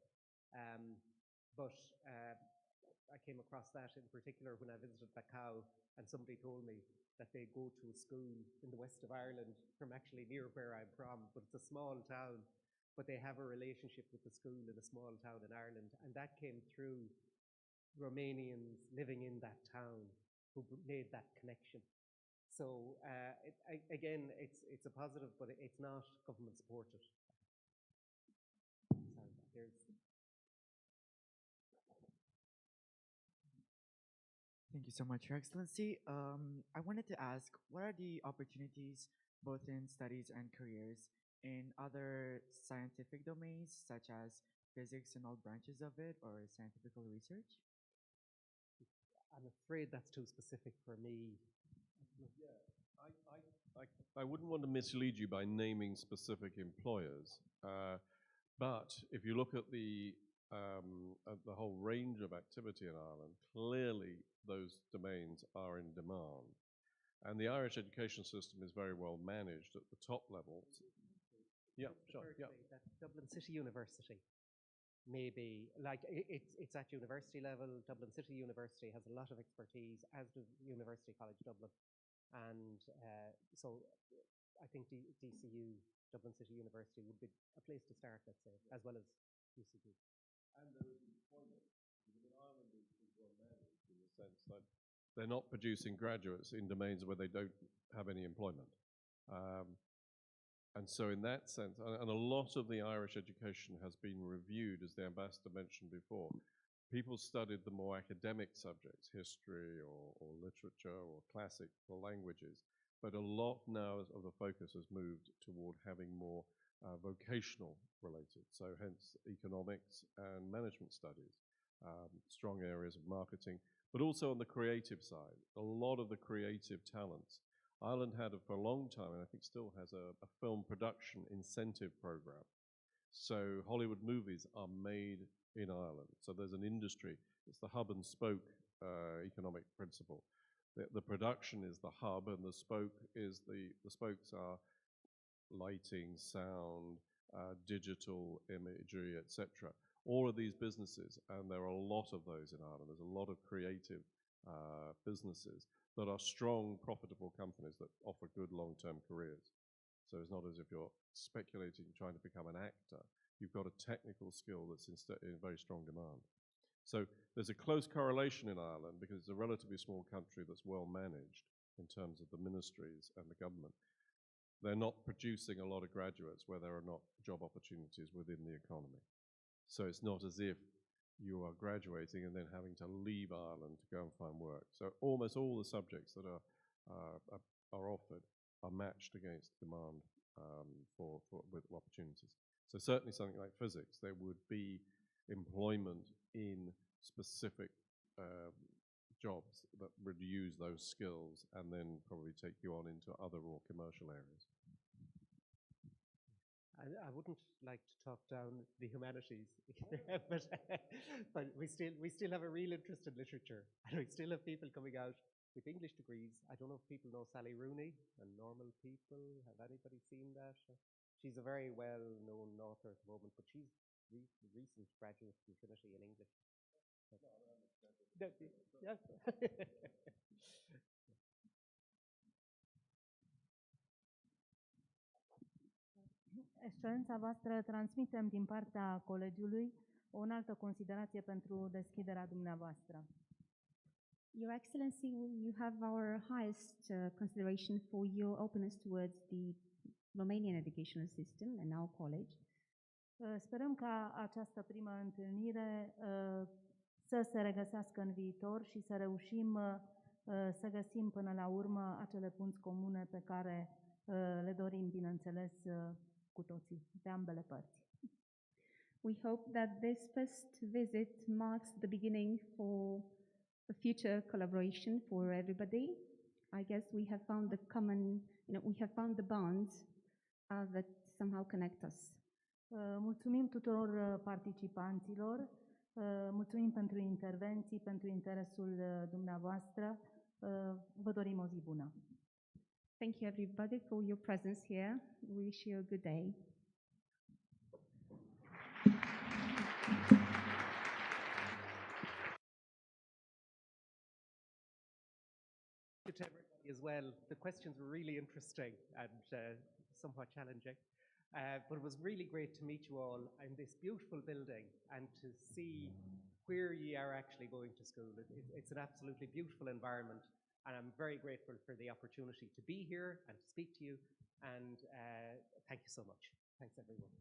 But I came across that in particular when I visited Bacau, and somebody told me that they go to a school in the west of Ireland from actually near where I'm from, but it's a small town, but they have a relationship with the school in a small town in Ireland, and that came through Romanians living in that town who made that connection. So again, it's a positive, but it's not government supported. Sorry, Thank you so much, Your Excellency. I wanted to ask, what are the opportunities both in studies and careers in other scientific domains, such as physics and all branches of it, or scientific research? I'm afraid that's too specific for me. Yeah, I wouldn't want to mislead you by naming specific employers, but if you look at the whole range of activity in Ireland, clearly those domains are in demand. And the Irish education system is very well managed at the top levels. Yeah, sure. Yeah. That Dublin City University, maybe, like it's at university level. Dublin City University has a lot of expertise, as does University College Dublin. And so I think DCU, Dublin City University, would be a place to start, let's say, as well as UCD. And there is employment. In Ireland, is well managed in the sense that they're not producing graduates in domains where they don't have any employment. And so in that sense, and a lot of the Irish education has been reviewed, as the ambassador mentioned before. People studied the more academic subjects, history or literature or classical languages, but a lot now of the focus has moved toward having more vocational related, so hence economics and management studies, strong areas of marketing, but also on the creative side, a lot of the creative talents. Ireland had for a long time, and I think still has, a film production incentive program. So Hollywood movies are made in Ireland. So there's an industry. It's the hub and spoke economic principle. The production is the hub, and the spoke is the spokes are lighting, sound, digital imagery, etc. All of these businesses, and there are a lot of those in Ireland. There's a lot of creative businesses that are strong, profitable companies that offer good long-term careers. So it's not as if you're speculating, trying to become an actor. You've got a technical skill that's in very strong demand. So there's a close correlation in Ireland because it's a relatively small country that's well managed in terms of the ministries and the government. They're not producing a lot of graduates where there are not job opportunities within the economy. So it's not as if you are graduating and then having to leave Ireland to go and find work. So almost all the subjects that are offered are matched against demand with opportunities. So certainly something like physics, there would be employment in specific jobs that would use those skills and then probably take you on into other more commercial areas. I wouldn't like to talk down the humanities, but we still have a real interest in literature, and we still have people coming out with English degrees. I don't know if people know Sally Rooney and Normal People. Have anybody seen that? She's a very well-known author at the moment, but she's recent graduate from Trinity in English. Yeah. Excelența voastră, transmitem din partea colegiului o înaltă considerație pentru deschiderea dumneavoastră. Your Excellency, you have our highest consideration for your openness towards the Romanian educational system and our college. Sperăm ca această primă întâlnire să se regăsească în viitor și să reușim să găsim până la urmă acele punți comune pe care le dorim, bineînțeles, cu toții, de ambele părți. We hope that this first visit marks the beginning for a future collaboration for everybody. I guess we have found the common, we have found the bonds that somehow connect us. Mulțumim tuturor participanților, mulțumim pentru intervenții, pentru interesul dumneavoastră. Vă dorim o zi bună. Thank you everybody for your presence here. We wish you a good day. To everybody as well. The questions were really interesting and somewhat challenging, but it was really great to meet you all in this beautiful building and to see where you are actually going to school. It's an absolutely beautiful environment, and I'm very grateful for the opportunity to be here and to speak to you, and thank you so much. Thanks everyone.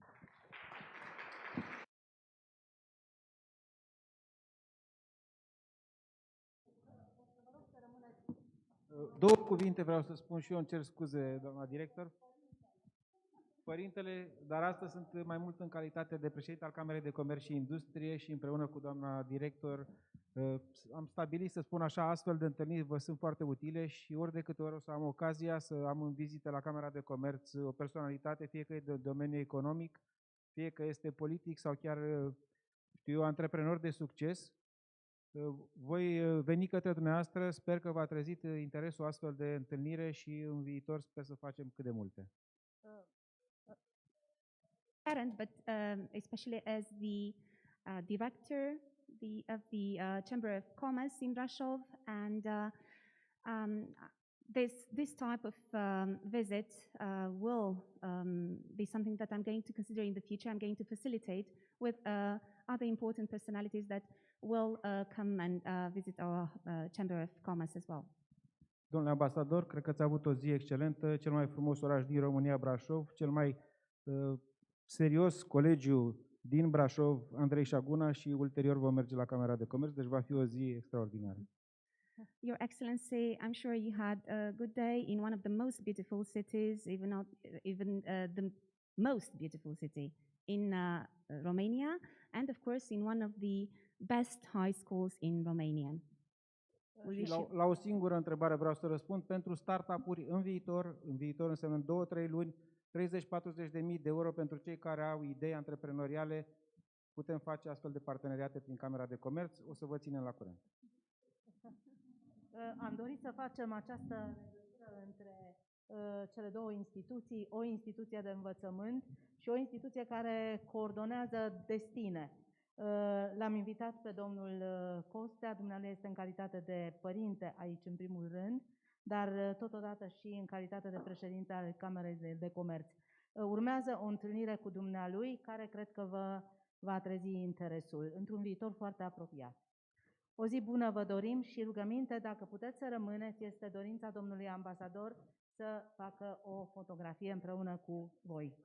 Două cuvinte vreau să spun și eu, îmi cer scuze, doamna director. Părintele, dar astăzi sunt mai mult în calitate de președinte al Camerei de Comerț și Industrie și împreună cu doamna director am stabilit, să spun așa, astfel de întâlniri vă sunt foarte utile și ori de câte ori o să am ocazia să am în vizită la Camera de Comerț o personalitate, fie că e de domeniu economic, fie că este politic sau chiar, știu eu, antreprenor de succes, voi veni către dumneavoastră, sper că v-a trezit interesul astfel de întâlnire și în viitor sper să facem cât de multe. Parent, but especially as the director of the Chamber of Commerce in Brasov, and this type of visit will be something that I'm going to consider in the future. I'm going to facilitate with other important personalities that will come and visit our Chamber of Commerce as well. Domnule ambasador, cred că ați avut o zi excelentă, cel mai frumos oraș din România, Brașov, cel mai serios colegiu din Brașov, Andrei Șaguna, și ulterior vom merge la Camera de Comerț, deci va fi o zi extraordinară. Your Excellency, I'm sure you had a good day in one of the most beautiful cities, even the most beautiful city in Romania, and of course in one of the best high schools in Romania. Și la o singură întrebare vreau să răspund. Pentru startup-uri în viitor înseamnă 2-3 luni, 30-40 de mii de euro pentru cei care au idei antreprenoriale. Putem face astfel de parteneriate prin Camera de Comerț. O să vă ținem la curent. Am dorit să facem această legătură între cele două instituții, o instituție de învățământ și o instituție care coordonează destine. L-am invitat pe domnul Costea, dumnealui este în calitate de părinte aici în primul rând, dar totodată și în calitate de președinte al Camerei de Comerț. Urmează o întâlnire cu dumnealui care cred că vă va trezi interesul într-un viitor foarte apropiat. O zi bună vă dorim și rugăminte, dacă puteți să rămâneți, este dorința domnului ambasador să facă o fotografie împreună cu voi.